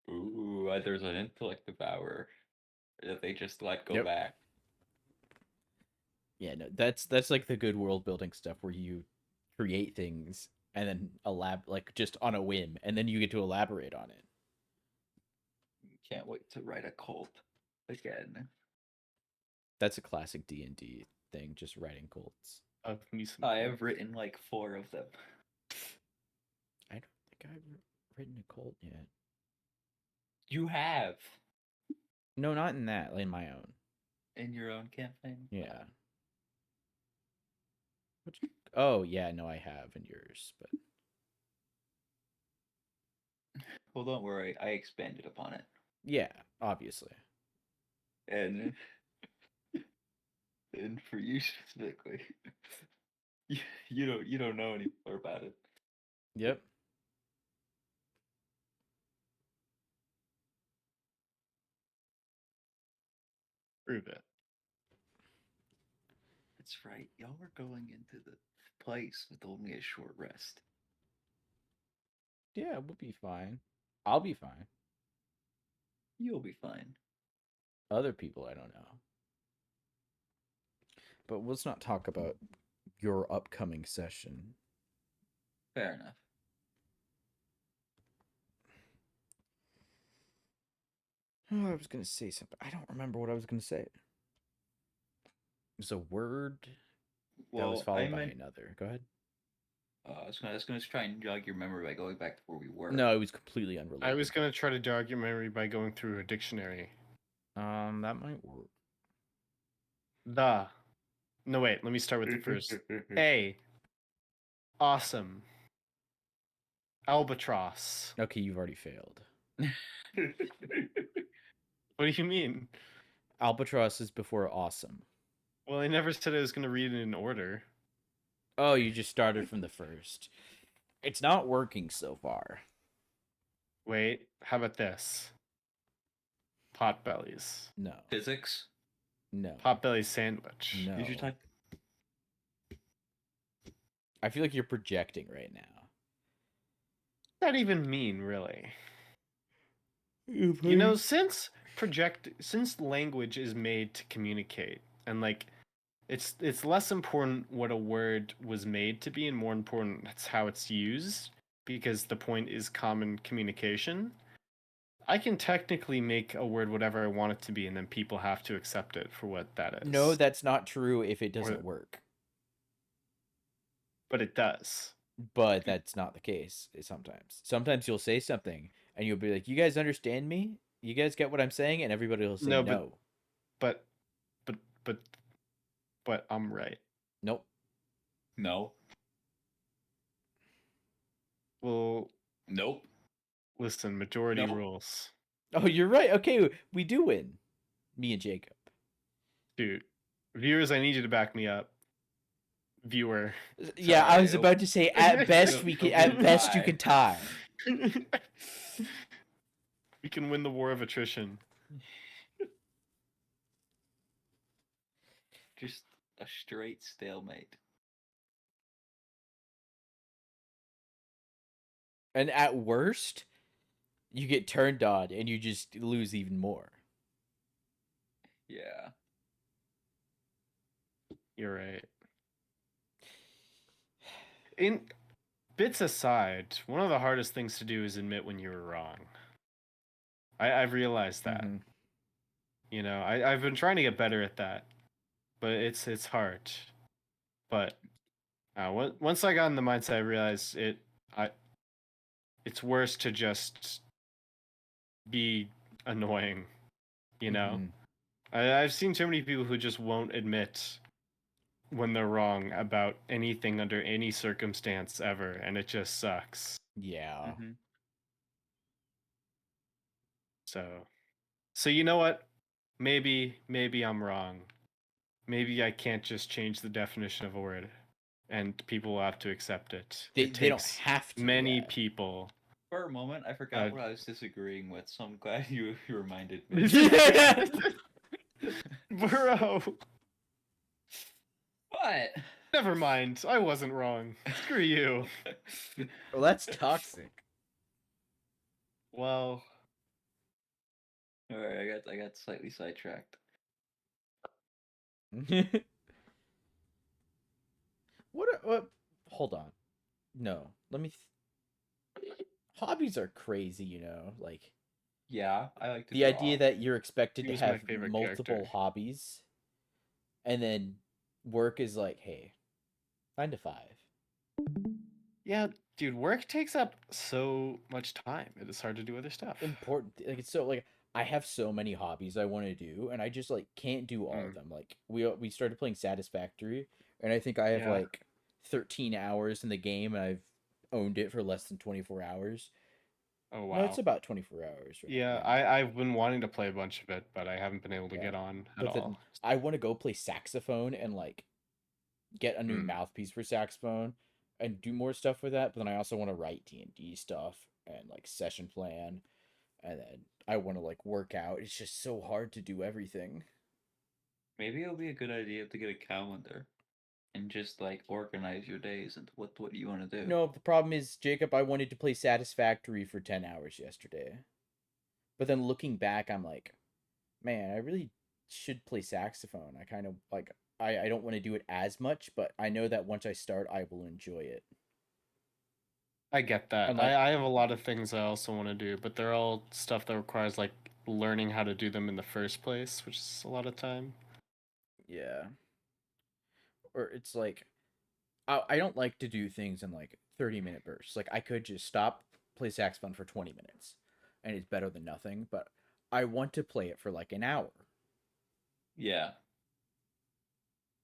Speaker 3: there's an intellect devourer that they just let go
Speaker 2: Yep.
Speaker 3: back.
Speaker 2: Yeah, no, that's like the good world building stuff where you create things and then like just on a whim, and then you get to elaborate on it.
Speaker 3: Can't wait to write a cult again.
Speaker 2: That's a classic D&D thing, just writing cults.
Speaker 1: of me some.
Speaker 3: I have written like 4 of them.
Speaker 2: I don't think I've written a cult yet.
Speaker 3: You have
Speaker 2: No, not in that, in my own.
Speaker 3: in your own campaign.
Speaker 2: Yeah. Which, oh yeah, no, I have in yours, but
Speaker 3: Well, don't worry, I expanded upon it,
Speaker 2: yeah, obviously.
Speaker 3: and and for you specifically, you don't know any more about it.
Speaker 2: Yep.
Speaker 1: Prove it.
Speaker 3: That's right. Y'all were going into the place with only a short rest.
Speaker 2: Yeah, we'll be fine. I'll be fine.
Speaker 3: You'll be fine.
Speaker 2: Other people, I don't know. But let's not talk about your upcoming session.
Speaker 3: Fair enough.
Speaker 2: Oh, I was gonna say something. I don't remember what I was gonna say. It was a word that was
Speaker 3: Well, I
Speaker 2: followed by
Speaker 3: meant
Speaker 2: another. Go ahead.
Speaker 3: I was gonna try and jog your memory by going back to where we were.
Speaker 2: No, it was completely unrelated.
Speaker 1: I was gonna try to jog your memory by going through a dictionary.
Speaker 2: That might work.
Speaker 1: The. No, wait. Let me start with the first. A. Awesome. Albatross.
Speaker 2: Okay, you've already failed.
Speaker 1: What do you mean?
Speaker 2: Albatross is before awesome.
Speaker 1: Well, I never said I was gonna read it in order.
Speaker 2: Oh, you just started from the first. It's not working so far.
Speaker 1: Wait, how about this? Potbellies.
Speaker 2: No.
Speaker 3: Physics.
Speaker 2: No.
Speaker 1: Potbelly sandwich.
Speaker 2: No.
Speaker 3: You should talk.
Speaker 2: I feel like you're projecting right now.
Speaker 1: What does that even mean, really?
Speaker 2: You
Speaker 1: You know, since language is made to communicate, and like it's less important what a word was made to be and more important it's how it's used, because the point is common communication. I can technically make a word whatever I want it to be, and then people have to accept it for what that is.
Speaker 2: No, that's not true if it doesn't work.
Speaker 1: But it does.
Speaker 2: But that's not the case sometimes. Sometimes you'll say something and you'll be like, "You guys understand me? You guys get what I'm saying?" And everybody will say
Speaker 1: No,
Speaker 2: no.
Speaker 1: But I'm right.
Speaker 2: Nope.
Speaker 3: No.
Speaker 1: Well,
Speaker 3: Nope.
Speaker 1: listen, majority
Speaker 3: No.
Speaker 1: rules.
Speaker 2: Oh, you're right. Okay, we do win. Me and Jacob.
Speaker 1: Dude, viewers, I need you to back me up. Viewer.
Speaker 2: Yeah, I
Speaker 3: Sorry,
Speaker 2: was about to say at best we can
Speaker 3: it'll
Speaker 2: at best you
Speaker 3: tie.
Speaker 2: can tie.
Speaker 1: We can win the war of attrition.
Speaker 3: Just a straight stalemate.
Speaker 2: And at worst, you get turned on and you just lose even more.
Speaker 3: Yeah.
Speaker 1: You're right. In bits aside, one of the hardest things to do is admit when you were wrong. I've realized that.
Speaker 2: Mhm.
Speaker 1: You know, I've been trying to get better at that, but it's hard. But once I got in the mindset, I realized it's worse to just be annoying. You know,
Speaker 2: Mhm.
Speaker 1: I've seen too many people who just won't admit when they're wrong about anything under any circumstance ever, and it just sucks.
Speaker 2: Yeah.
Speaker 3: Mm-hmm.
Speaker 1: So you know what? Maybe I'm wrong. Maybe I can't just change the definition of a word, and people will have to accept it.
Speaker 2: They
Speaker 1: It
Speaker 2: don't
Speaker 1: takes
Speaker 2: have to.
Speaker 1: many
Speaker 2: yeah.
Speaker 1: people.
Speaker 3: For a moment, I forgot
Speaker 1: Uh,
Speaker 3: what I was disagreeing with, so I'm glad you reminded me.
Speaker 1: Bro,
Speaker 3: What?
Speaker 1: never mind. I wasn't wrong. Screw you.
Speaker 2: Well, that's toxic.
Speaker 1: Well,
Speaker 3: All right, I got slightly sidetracked.
Speaker 2: What? Hold on. No, let me. Hobbies are crazy, you know. Like
Speaker 3: Yeah, I like to
Speaker 2: the
Speaker 3: draw.
Speaker 2: idea that you're expected
Speaker 1: He
Speaker 2: to
Speaker 1: was my
Speaker 2: have
Speaker 1: favorite
Speaker 2: multiple
Speaker 1: character.
Speaker 2: hobbies, and then work is like, hey, 9 to 5.
Speaker 1: Yeah, dude, work takes up so much time. It is hard to do other stuff.
Speaker 2: Important. Like it's so like I have so many hobbies I want to do, and I just like can't do all of them. Like we started playing Satisfactory, and I think I have
Speaker 1: Yeah.
Speaker 2: like 13 hours in the game, and I've owned it for less than 24 hours.
Speaker 1: Oh wow.
Speaker 2: No, it's about 24 hours. Right
Speaker 1: Yeah,
Speaker 2: now.
Speaker 1: I've been wanting to play a bunch of it, but I haven't been able to
Speaker 2: Yeah.
Speaker 1: get on at
Speaker 2: But then
Speaker 1: all.
Speaker 2: I want to go play saxophone and like get a new
Speaker 1: Mm.
Speaker 2: mouthpiece for saxophone and do more stuff with that. But then I also want to write D&D stuff and like session plan, and then I want to like work out. It's just so hard to do everything.
Speaker 3: Maybe it'll be a good idea to get a calendar and just like organize your days and what you want to do.
Speaker 2: No, the problem is, Jacob, I wanted to play Satisfactory for 10 hours yesterday. But then looking back, I'm like, man, I really should play saxophone. I kind of like I don't want to do it as much, but I know that once I start, I will enjoy it.
Speaker 1: I get that.
Speaker 2: And, like-
Speaker 1: I have a lot of things I also want to do, but they're all stuff that requires like learning how to do them in the first place, which is a lot of time.
Speaker 2: Yeah. Or it's like I don't like to do things in like 30-minute bursts. Like I could just stop, play saxophone for 20 minutes, and it's better than nothing, but I want to play it for like an hour.
Speaker 3: Yeah.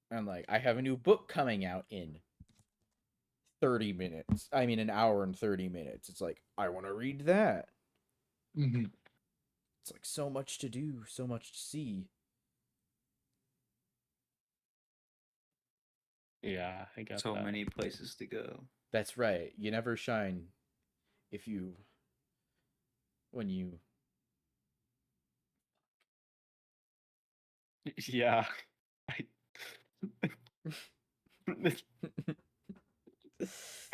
Speaker 2: And like I have a new book coming out in 30 minutes. I mean an hour and 30 minutes. It's like I want to read that.
Speaker 3: Mm-hmm.
Speaker 2: It's like so much to do, so much to see.
Speaker 1: Yeah, I get
Speaker 3: So
Speaker 1: that.
Speaker 3: many places to go.
Speaker 2: That's right. You never shine if you when you
Speaker 1: Yeah. I,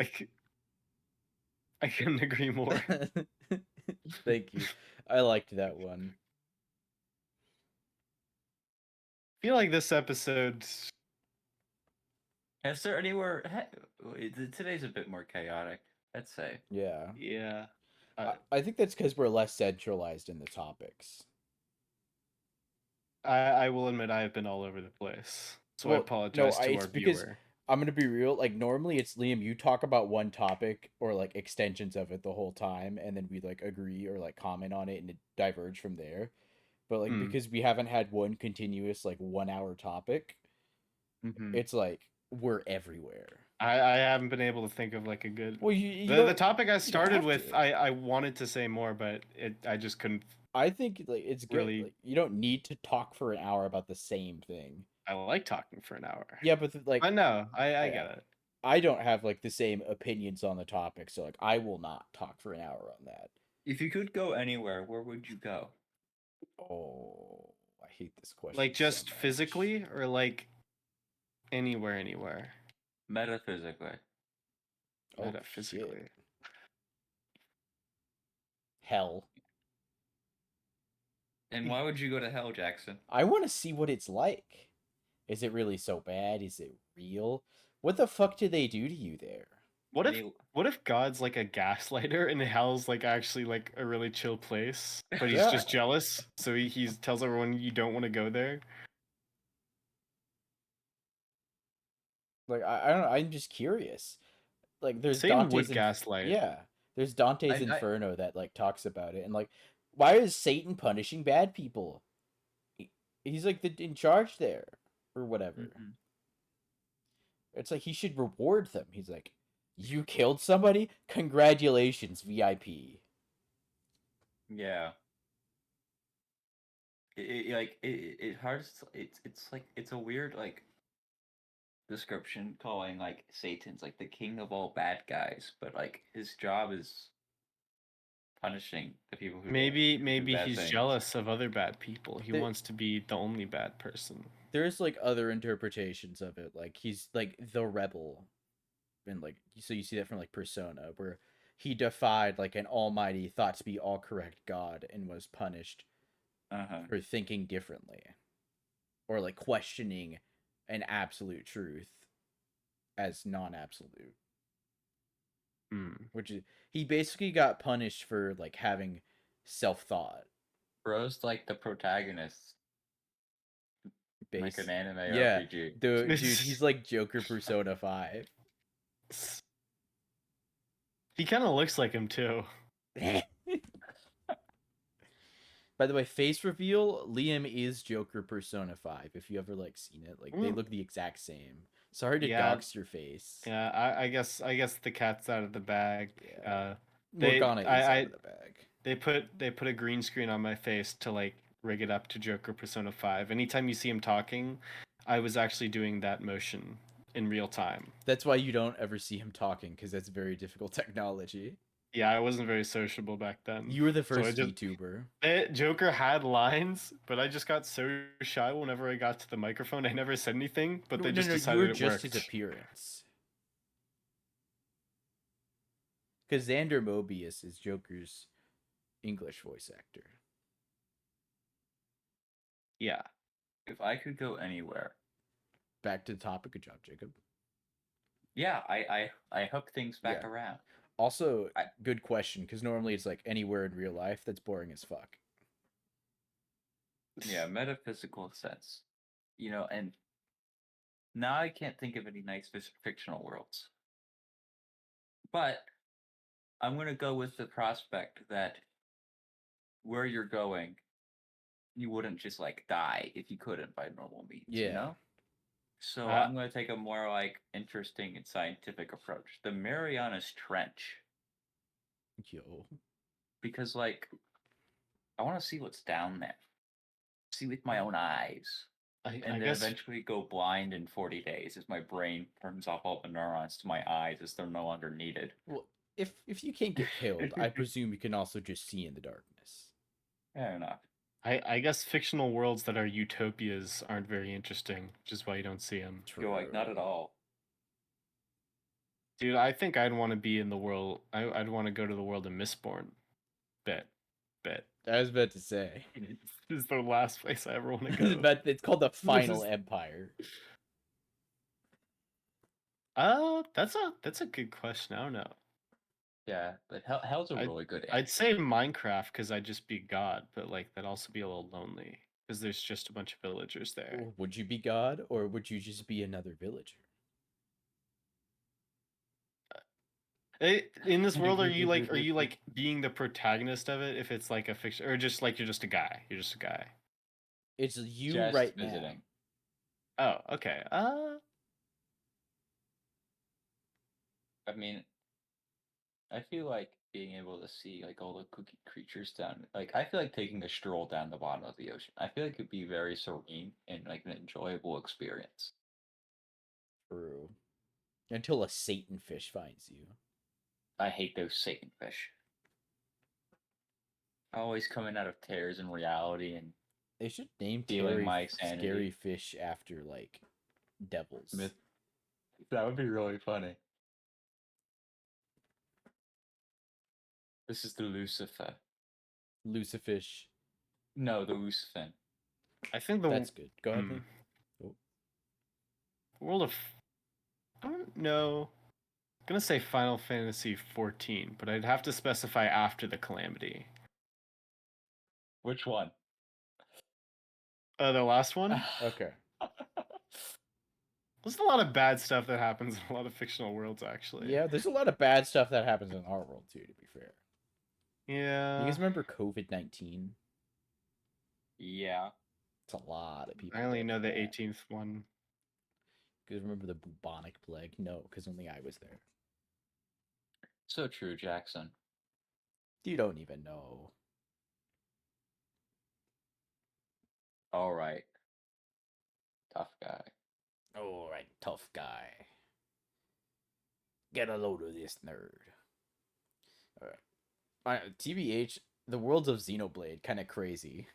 Speaker 1: I, c- I couldn't agree more.
Speaker 2: Thank you. I liked that one.
Speaker 1: I feel like this episode.
Speaker 3: Is there anywhere? Today's a bit more chaotic, I'd say.
Speaker 2: Yeah.
Speaker 1: Yeah.
Speaker 2: I think that's because we're less centralized in the topics.
Speaker 1: I will admit I have been all over the place. So I
Speaker 2: Well, no,
Speaker 1: apologize to
Speaker 2: it's
Speaker 1: our
Speaker 2: because
Speaker 1: viewer.
Speaker 2: I'm gonna be real. Like normally, it's Liam. You talk about one topic or like extensions of it the whole time, and then we like agree or like comment on it and it diverge from there. But like
Speaker 1: Mm.
Speaker 2: because we haven't had one continuous like 1 hour topic,
Speaker 3: Mm-hmm.
Speaker 2: it's like we're everywhere.
Speaker 1: I haven't been able to think of like a good.
Speaker 2: Well, you
Speaker 1: The
Speaker 2: don't.
Speaker 1: topic I
Speaker 2: you
Speaker 1: started
Speaker 2: have
Speaker 1: with,
Speaker 2: to.
Speaker 1: I wanted to say more, but I just couldn't
Speaker 2: I think like it's good.
Speaker 1: really.
Speaker 2: Like you don't need to talk for an hour about the same thing.
Speaker 1: I like talking for an hour.
Speaker 2: Yeah, but like
Speaker 1: But no, I
Speaker 2: I,
Speaker 1: get it.
Speaker 2: I don't have like the same opinions on the topic, so like I will not talk for an hour on that.
Speaker 3: If you could go anywhere, where would you go?
Speaker 2: Oh, I hate this question.
Speaker 1: Like
Speaker 2: so
Speaker 1: just
Speaker 2: much.
Speaker 1: physically or like anywhere.
Speaker 3: Metaphysically.
Speaker 2: Oh,
Speaker 1: Metaphysically.
Speaker 2: shit. Hell.
Speaker 3: And why would you go to hell, Jackson?
Speaker 2: I want to see what it's like. Is it really so bad? Is it real? What the fuck do they do to you there?
Speaker 1: What if God's like a gaslighter and hell's like actually like a really chill place, but he's
Speaker 2: Yeah.
Speaker 1: just jealous, so he tells everyone you don't want to go there?
Speaker 2: Like I don't know. I'm just curious. Like there's
Speaker 1: Satan would
Speaker 2: Dante's
Speaker 1: gaslight.
Speaker 2: yeah. There's Dante's
Speaker 3: I-
Speaker 2: Inferno that like talks about it and like why is Satan punishing bad people? He's like in charge there or whatever.
Speaker 3: Mhm.
Speaker 2: It's like he should reward them. He's like, you killed somebody? Congratulations, VIP.
Speaker 3: Yeah. It hard. It's like it's a weird like description calling like Satan's like the king of all bad guys, but like his job is punishing the people who
Speaker 1: Maybe
Speaker 3: do bad
Speaker 1: he's
Speaker 3: things.
Speaker 1: jealous of other bad people. He
Speaker 2: There-
Speaker 1: wants to be the only bad person.
Speaker 2: There's like other interpretations of it. Like he's like the rebel. And like so you see that from like Persona where he defied like an almighty thought to be all correct god and was punished
Speaker 3: Uh-huh.
Speaker 2: for thinking differently or like questioning an absolute truth as non-absolute. Which is he basically got punished for like having self-thought.
Speaker 3: Bro's like the protagonist, like an anime
Speaker 2: Yeah,
Speaker 3: RPG.
Speaker 2: dude, he's like Joker Persona 5.
Speaker 1: He kind of looks like him too.
Speaker 2: By the way, face reveal, Liam is Joker Persona 5. If you ever like seen it, like they look the exact same. Sorry to
Speaker 1: Yeah.
Speaker 2: dox your face.
Speaker 1: Yeah, I guess the cat's out of the bag.
Speaker 2: Yeah.
Speaker 1: They-
Speaker 2: Morgana is out of the bag.
Speaker 1: They put a green screen on my face to like rig it up to Joker Persona 5. Anytime you see him talking, I was actually doing that motion in real time.
Speaker 2: That's why you don't ever see him talking, because that's very difficult technology.
Speaker 1: Yeah, I wasn't very sociable back then.
Speaker 2: You were the
Speaker 1: So I
Speaker 2: first
Speaker 1: just-
Speaker 2: VTuber.
Speaker 1: Joker had lines, but I just got so shy whenever I got to the microphone. I never said anything, but they just
Speaker 2: you
Speaker 1: decided
Speaker 2: were
Speaker 1: it
Speaker 2: just
Speaker 1: worked.
Speaker 2: his appearance. Because Xander Mobius is Joker's English voice actor.
Speaker 1: Yeah.
Speaker 3: If I could go anywhere,
Speaker 2: Back to the topic. Good job, Jacob.
Speaker 3: yeah, I hook things back
Speaker 2: Yeah.
Speaker 3: around.
Speaker 2: Also, good question, because normally it's like anywhere in real life. That's boring as fuck.
Speaker 3: Yeah, metaphysical sense, and now I can't think of any nice fictional worlds. But I'm gonna go with the prospect that where you're going, you wouldn't just like die if you couldn't by normal means.
Speaker 2: Yeah.
Speaker 3: So I'm gonna take a more like interesting and scientific approach. The Marianas Trench.
Speaker 2: Yo.
Speaker 3: Because like I wanna see what's down there. See with my own eyes.
Speaker 1: I
Speaker 3: and then
Speaker 1: guess
Speaker 3: eventually go blind in 40 days as my brain turns off all the neurons to my eyes as they're no longer needed.
Speaker 2: Well, if you can't get killed, I presume you can also just see in the darkness.
Speaker 3: Fair enough.
Speaker 1: I guess fictional worlds that are utopias aren't very interesting, which is why you don't see them.
Speaker 3: You're like, not at all.
Speaker 1: Dude, I think I'd want to be in the world. I'd want to go to the world of Mistborn. Bet.
Speaker 2: I was about to say.
Speaker 1: This is the last place I ever want to go.
Speaker 2: But it's called the Final
Speaker 1: is-
Speaker 2: Empire.
Speaker 1: That's a good question. I don't know.
Speaker 3: Yeah, but Hell's a really good
Speaker 1: I'd say Minecraft because I'd just be God, but like that'd also be a little lonely because there's just a bunch of villagers there.
Speaker 2: Would you be God, or would you just be another villager?
Speaker 1: In this world, are you like being the protagonist of it? If it's like a fiction, or just like you're just a guy? You're just a guy.
Speaker 2: It's you
Speaker 3: Just
Speaker 2: right
Speaker 3: visiting.
Speaker 1: Oh, okay.
Speaker 3: I mean, I feel like being able to see like all the cookie creatures down, like I feel like taking a stroll down the bottom of the ocean. I feel like it'd be very serene and like an enjoyable experience.
Speaker 2: now. True. Until a Satan fish finds you.
Speaker 3: I hate those Satan fish. Always coming out of tears in reality and
Speaker 2: They should name
Speaker 3: Stealing my sanity.
Speaker 2: scary fish after like devils.
Speaker 3: That would be really funny. This is the Lucifer.
Speaker 2: Lucifish.
Speaker 3: No, the Lucifin.
Speaker 1: I think the
Speaker 2: That's good. Go ahead.
Speaker 1: Hmm.
Speaker 2: Nick. Oh.
Speaker 1: world of I don't know. I'm gonna say Final Fantasy 14, but I'd have to specify after the calamity.
Speaker 3: Which one?
Speaker 1: The last one.
Speaker 2: Okay.
Speaker 1: There's a lot of bad stuff that happens in a lot of fictional worlds, actually.
Speaker 2: Yeah, there's a lot of bad stuff that happens in our world too. To be fair,
Speaker 1: Yeah.
Speaker 2: you guys remember COVID-19?
Speaker 3: Yeah.
Speaker 2: It's a lot of people.
Speaker 1: I only
Speaker 2: dead
Speaker 1: know
Speaker 2: from
Speaker 1: the
Speaker 2: that.
Speaker 1: 18th one.
Speaker 2: You guys remember the bubonic plague? No, because only I was there.
Speaker 3: So true, Jackson.
Speaker 2: You don't even know.
Speaker 3: All right. Tough guy.
Speaker 2: All right, tough guy. Get a load of this nerd. All right. TBH, the worlds of Xenoblade, kind of crazy.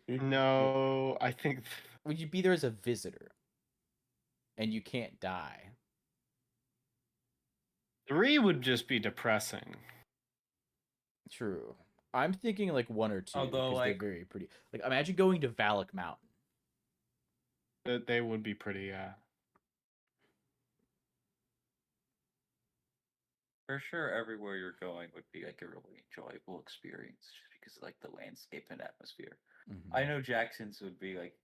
Speaker 1: No, I think
Speaker 2: Would you be there as a visitor? And you can't die.
Speaker 1: 3 would just be depressing.
Speaker 2: True. I'm thinking like 1 or 2
Speaker 3: Although,
Speaker 2: because
Speaker 3: like-
Speaker 2: they're very pretty. Like imagine going to Valak Mountain.
Speaker 1: They would be pretty,
Speaker 3: For sure, everywhere you're going would be like a really enjoyable experience just because of, like the landscape and atmosphere.
Speaker 2: Mhm.
Speaker 3: I know Jackson's would be like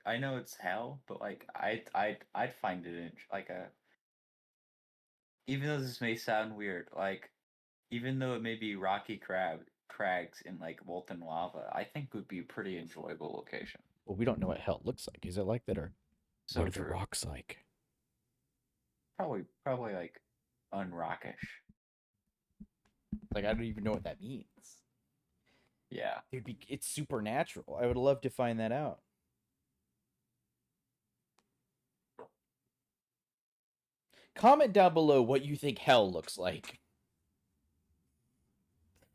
Speaker 3: I know it's hell, but like I'd find it like a. Even though this may sound weird, like even though it may be rocky crags and like molten lava, I think would be a pretty enjoyable location.
Speaker 2: Well, we don't know what hell looks like. Is it like that or
Speaker 3: So
Speaker 2: what are the
Speaker 3: true.
Speaker 2: rocks like?
Speaker 3: Probably like unrockish.
Speaker 2: Like I don't even know what that means.
Speaker 3: Yeah.
Speaker 2: It's supernatural. I would love to find that out. Comment down below what you think hell looks like.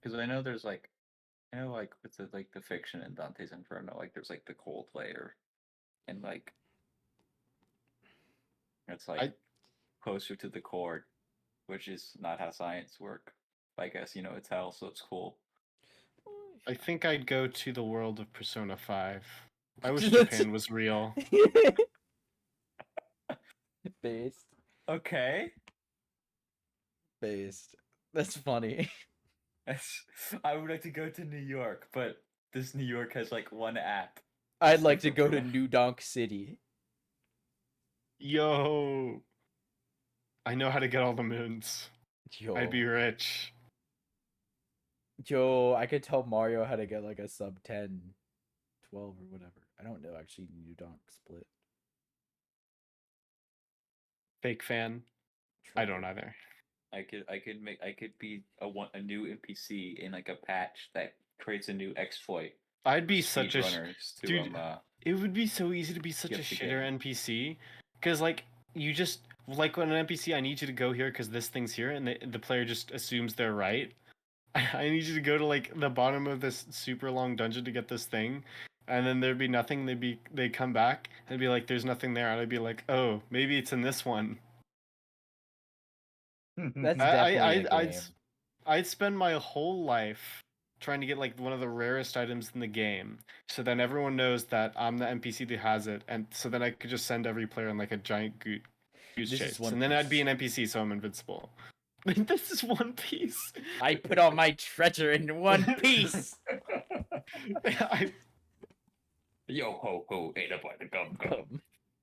Speaker 3: Because I know there's like, I know like with the fiction in Dante's Inferno, like there's like the cold layer, and like it's like closer to the core, which is not how science work. I guess it's hell, so it's cool.
Speaker 1: I think I'd go to the world of Persona 5. I wish Japan was real.
Speaker 2: Based.
Speaker 3: Okay.
Speaker 2: Based. That's funny.
Speaker 3: I would like to go to New York, but this New York has like one app.
Speaker 2: I'd
Speaker 3: It's
Speaker 2: like to
Speaker 3: different
Speaker 2: go to
Speaker 3: from-
Speaker 2: New Donk City.
Speaker 1: Yo, I know how to get all the moons.
Speaker 2: Yo.
Speaker 1: I'd be rich.
Speaker 2: Yo, I could tell Mario how to get like a sub 10, 12 or whatever. I don't know actually New Donk split.
Speaker 1: Fake fan. I don't either.
Speaker 3: I could be a new NPC in like a patch that creates a new exploit
Speaker 1: I'd be such a
Speaker 3: speedrunners to
Speaker 1: dude. It would be so easy to be such a
Speaker 3: skip the
Speaker 1: shitter
Speaker 3: game.
Speaker 1: NPC, because like you just like when an NPC, I need you to go here because this thing's here, and the player just assumes they're right. I need you to go to like the bottom of this super long dungeon to get this thing, and then there'd be nothing. They'd come back and be like, "There's nothing there," and I'd be like, "Oh, maybe it's in this one."
Speaker 2: That's
Speaker 1: I I
Speaker 2: definitely a
Speaker 1: I'd
Speaker 2: game.
Speaker 1: I'd spend my whole life trying to get like one of the rarest items in the game, so then everyone knows that I'm the NPC that has it, and so then I could just send every player on like a giant goose
Speaker 2: This is
Speaker 1: chase,
Speaker 2: One
Speaker 1: and then I'd be
Speaker 2: Piece.
Speaker 1: an NPC, so I'm invincible. This is One Piece.
Speaker 2: I put all my treasure in One Piece.
Speaker 1: I,
Speaker 3: Yo ho ho, ate up by the gum gum.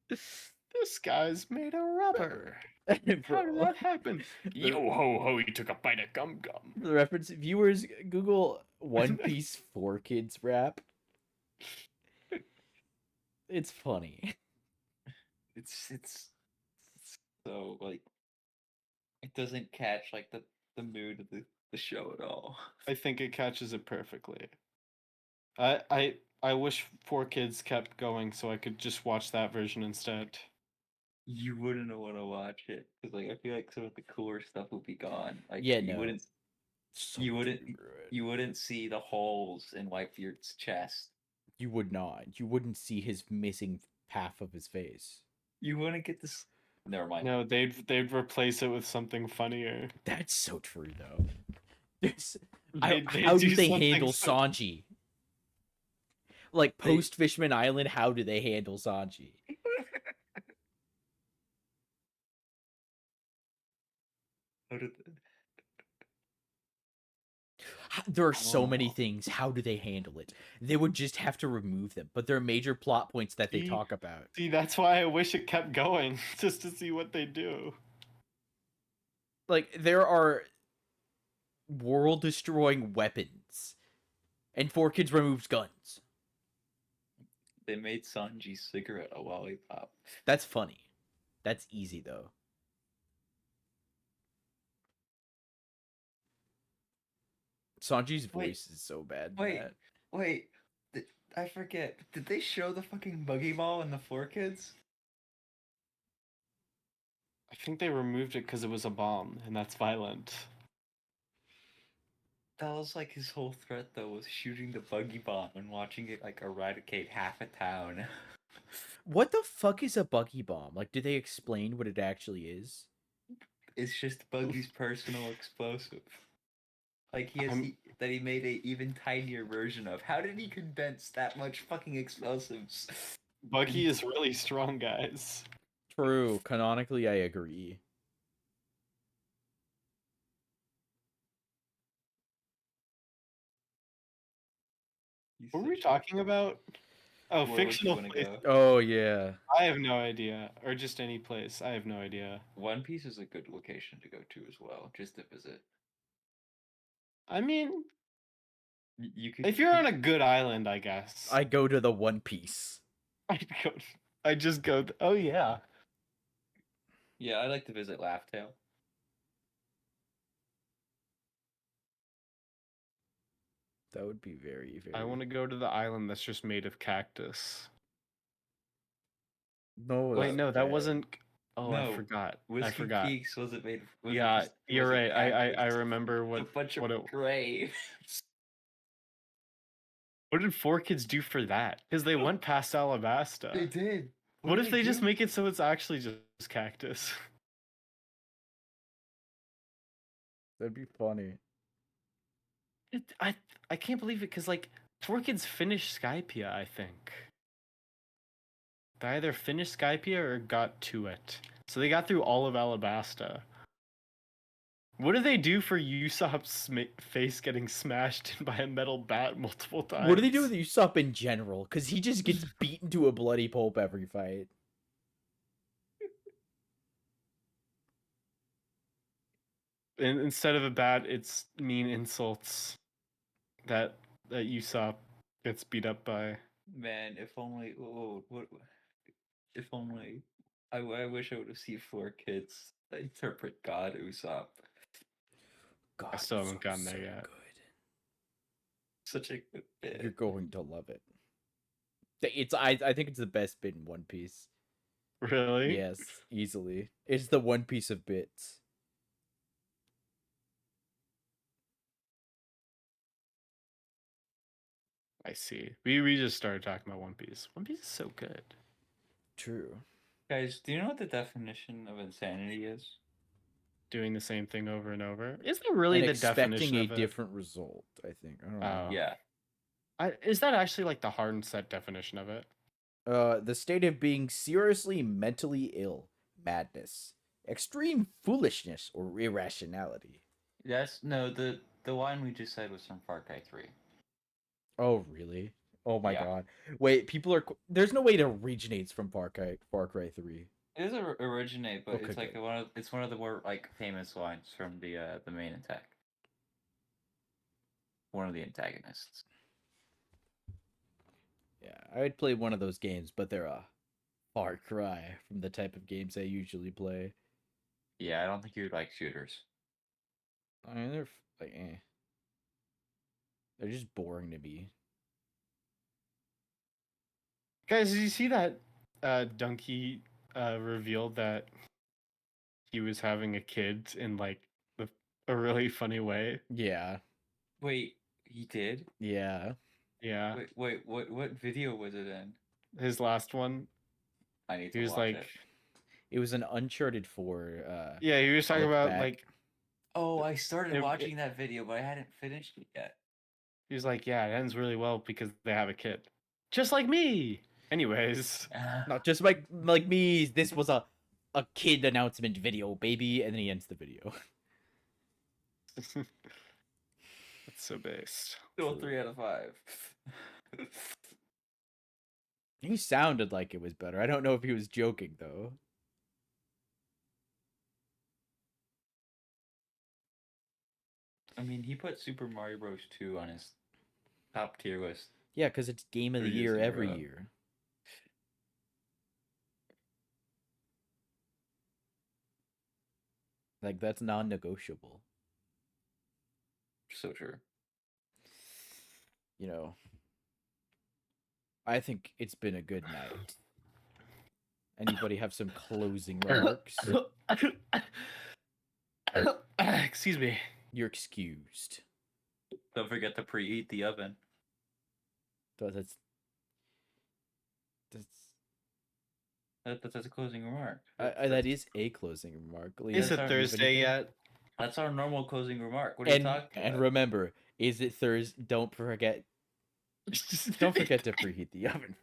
Speaker 1: this guy's made of rubber. How did
Speaker 2: Bro,
Speaker 1: that happen? Yo ho ho, he took a bite of gum gum.
Speaker 2: for the reference, viewers, Google One Piece 4Kids rap. It's funny.
Speaker 3: It's so like it doesn't catch like the mood of the show at all.
Speaker 1: I think it catches it perfectly. I wish 4Kids kept going so I could just watch that version instead.
Speaker 3: You wouldn't want to watch it because like I feel like some of the cooler stuff would be gone. Like
Speaker 2: Yeah,
Speaker 3: you
Speaker 2: no.
Speaker 3: wouldn't
Speaker 2: So
Speaker 3: you
Speaker 2: much
Speaker 3: wouldn't
Speaker 2: would be ruined.
Speaker 3: you wouldn't see the holes in Whitebeard's chest.
Speaker 2: You would not. You wouldn't see his missing half of his face.
Speaker 3: You wouldn't get this. Never mind.
Speaker 1: No, they'd replace it with something funnier.
Speaker 2: That's so true, though. There's,
Speaker 1: They'd
Speaker 2: how do they
Speaker 1: something
Speaker 2: handle
Speaker 1: so-
Speaker 2: Sanji? Like
Speaker 3: They-
Speaker 2: post Fishman Island, how do they handle Sanji?
Speaker 3: How did
Speaker 2: There are so many
Speaker 1: Oh.
Speaker 2: things. How do they handle it? They would just have to remove them, but there are major plot points that they
Speaker 1: See?
Speaker 2: talk about.
Speaker 1: See, that's why I wish it kept going, just to see what they do.
Speaker 2: Like there are world-destroying weapons, and 4Kids removes guns.
Speaker 3: they made Sanji's cigarette a lollipop?
Speaker 2: That's funny. That's easy though. Sanji's voice is so bad. in
Speaker 3: Wait,
Speaker 2: that.
Speaker 3: wait. I forget. Did they show the fucking buggy ball in the 4Kids?
Speaker 1: I think they removed it because it was a bomb, and that's violent.
Speaker 3: That was like his whole threat though, was shooting the buggy bomb and watching it like eradicate half a town.
Speaker 2: What the fuck is a buggy bomb? Like, do they explain what it actually is?
Speaker 3: It's just Buggy's personal explosive. Like
Speaker 1: I'm-
Speaker 3: that he made a even tinier version of. How did he condense that much fucking explosives?
Speaker 1: Buggy is really strong, guys.
Speaker 2: True. Canonically, I agree.
Speaker 3: He's
Speaker 1: What were we
Speaker 3: such a-
Speaker 1: talking about? Oh,
Speaker 3: Where would you
Speaker 1: fictional
Speaker 3: wanna
Speaker 1: place.
Speaker 3: go?
Speaker 2: Oh yeah.
Speaker 1: I have no idea, or just any place. I have no idea.
Speaker 3: One Piece is a good location to go to as well, just to visit.
Speaker 1: I mean,
Speaker 3: You could.
Speaker 1: if you're on a good island, I guess.
Speaker 2: I go to the One Piece.
Speaker 1: I'd go. I just go. Oh yeah.
Speaker 3: Yeah, I like to visit Laughtail.
Speaker 2: That would be very, very.
Speaker 1: I want to go to the island that's just made of cactus.
Speaker 2: No.
Speaker 1: Wait,
Speaker 2: that's
Speaker 1: no, that
Speaker 2: bad.
Speaker 1: wasn't. Oh, I
Speaker 3: No,
Speaker 1: forgot. I
Speaker 3: Whiskey
Speaker 1: forgot.
Speaker 3: Peaks wasn't made. Wasn't
Speaker 1: Yeah,
Speaker 3: just,
Speaker 1: you're
Speaker 3: wasn't
Speaker 1: right. I
Speaker 3: cactus,
Speaker 1: remember
Speaker 3: it's a
Speaker 1: what
Speaker 3: bunch
Speaker 1: what
Speaker 3: of
Speaker 1: it.
Speaker 3: graves.
Speaker 1: What did 4Kids do for that? Because they went past Alabasta.
Speaker 3: They did.
Speaker 1: What
Speaker 3: did
Speaker 1: if they just
Speaker 3: do?
Speaker 1: make it so it's actually just cactus?
Speaker 2: That'd be funny.
Speaker 1: I can't believe it because like 4Kids finished Skypiea, I think. They either finished Skypiea or got to it. So they got through all of Alabasta. What do they do for Usopp's face getting smashed by a metal bat multiple times?
Speaker 2: What do they do with Usopp in general? Because he just gets beaten to a bloody pulp every fight.
Speaker 1: And instead of a bat, it's mean insults that Usopp gets beat up by.
Speaker 3: Man, if only. Oh, what? If only. I wish I would have seen 4Kids interpret God Usopp.
Speaker 2: God,
Speaker 1: still haven't
Speaker 2: Usopp's
Speaker 1: gotten there
Speaker 2: so
Speaker 1: yet.
Speaker 2: good.
Speaker 3: Such a good bit.
Speaker 2: You're going to love it. I think it's the best bit in One Piece.
Speaker 1: Really?
Speaker 2: Yes, easily. It's the One Piece of bits.
Speaker 1: I see. We just started talking about One Piece. One Piece is so good.
Speaker 2: True.
Speaker 3: Guys, do you know what the definition of insanity is?
Speaker 1: Doing the same thing over and over. Isn't it really
Speaker 2: And
Speaker 1: the
Speaker 2: expecting
Speaker 1: definition
Speaker 2: a
Speaker 1: of it?
Speaker 2: different result, I think. I don't know.
Speaker 1: Oh.
Speaker 3: Yeah.
Speaker 1: Is that actually like the hard and set definition of it?
Speaker 2: The state of being seriously mentally ill, madness, extreme foolishness, or irrationality.
Speaker 3: That's no the one we just said was from Far Cry 3.
Speaker 2: Oh, really? Oh my
Speaker 3: Yeah.
Speaker 2: god. Wait, people are. There's no way it originates from Far Cry 3.
Speaker 3: It doesn't originate, but
Speaker 2: Okay,
Speaker 3: it's like
Speaker 2: good.
Speaker 3: one of the more like famous lines from the main attack. One of the antagonists.
Speaker 2: Yeah, I would play one of those games, but they're a far cry from the type of games I usually play.
Speaker 3: Yeah, I don't think you would like shooters.
Speaker 2: I mean, they're like, they're just boring to me.
Speaker 1: Guys, did you see that Donkey revealed that he was having a kid in like a really funny way?
Speaker 2: Yeah,
Speaker 3: Wait, he did?
Speaker 2: yeah.
Speaker 1: Yeah.
Speaker 3: Wait, what video was it in?
Speaker 1: His last one,
Speaker 3: I need
Speaker 1: he
Speaker 3: to
Speaker 1: was
Speaker 3: watch
Speaker 1: like,
Speaker 3: it.
Speaker 2: It was an Uncharted 4.
Speaker 1: yeah, he was talking
Speaker 2: look
Speaker 1: about
Speaker 2: back.
Speaker 1: like,
Speaker 3: Oh, I started
Speaker 1: It-
Speaker 3: watching that video, but I hadn't finished it yet.
Speaker 1: he was like, yeah, it ends really well because they have a kid, just like me. Anyways,
Speaker 2: Not just like me. This was a kid announcement video, baby, and then he ends the video.
Speaker 1: that's so based.
Speaker 3: Still
Speaker 2: True.
Speaker 3: 3 out of 5.
Speaker 2: He sounded like it was better. I don't know if he was joking though.
Speaker 3: I mean, he put Super Mario Bros. 2 on his top tier list.
Speaker 2: Yeah, because it's game of the
Speaker 3: 3 years
Speaker 2: year
Speaker 3: in a
Speaker 2: every
Speaker 3: row.
Speaker 2: year. Like that's non-negotiable.
Speaker 3: So true.
Speaker 2: You know. I think it's been a good night. Anybody have some closing remarks?
Speaker 1: Excuse me.
Speaker 2: You're excused.
Speaker 3: Don't forget to preheat the oven.
Speaker 2: That's
Speaker 3: That's a closing remark.
Speaker 2: that is a closing remark.
Speaker 1: Is
Speaker 2: Leah,
Speaker 1: it
Speaker 3: sorry,
Speaker 2: do you have
Speaker 1: Thursday
Speaker 2: anything?
Speaker 1: yet?
Speaker 3: That's our normal closing remark. What are you talking
Speaker 2: And
Speaker 3: about?
Speaker 2: remember, is it Thursday? Don't forget to preheat the oven.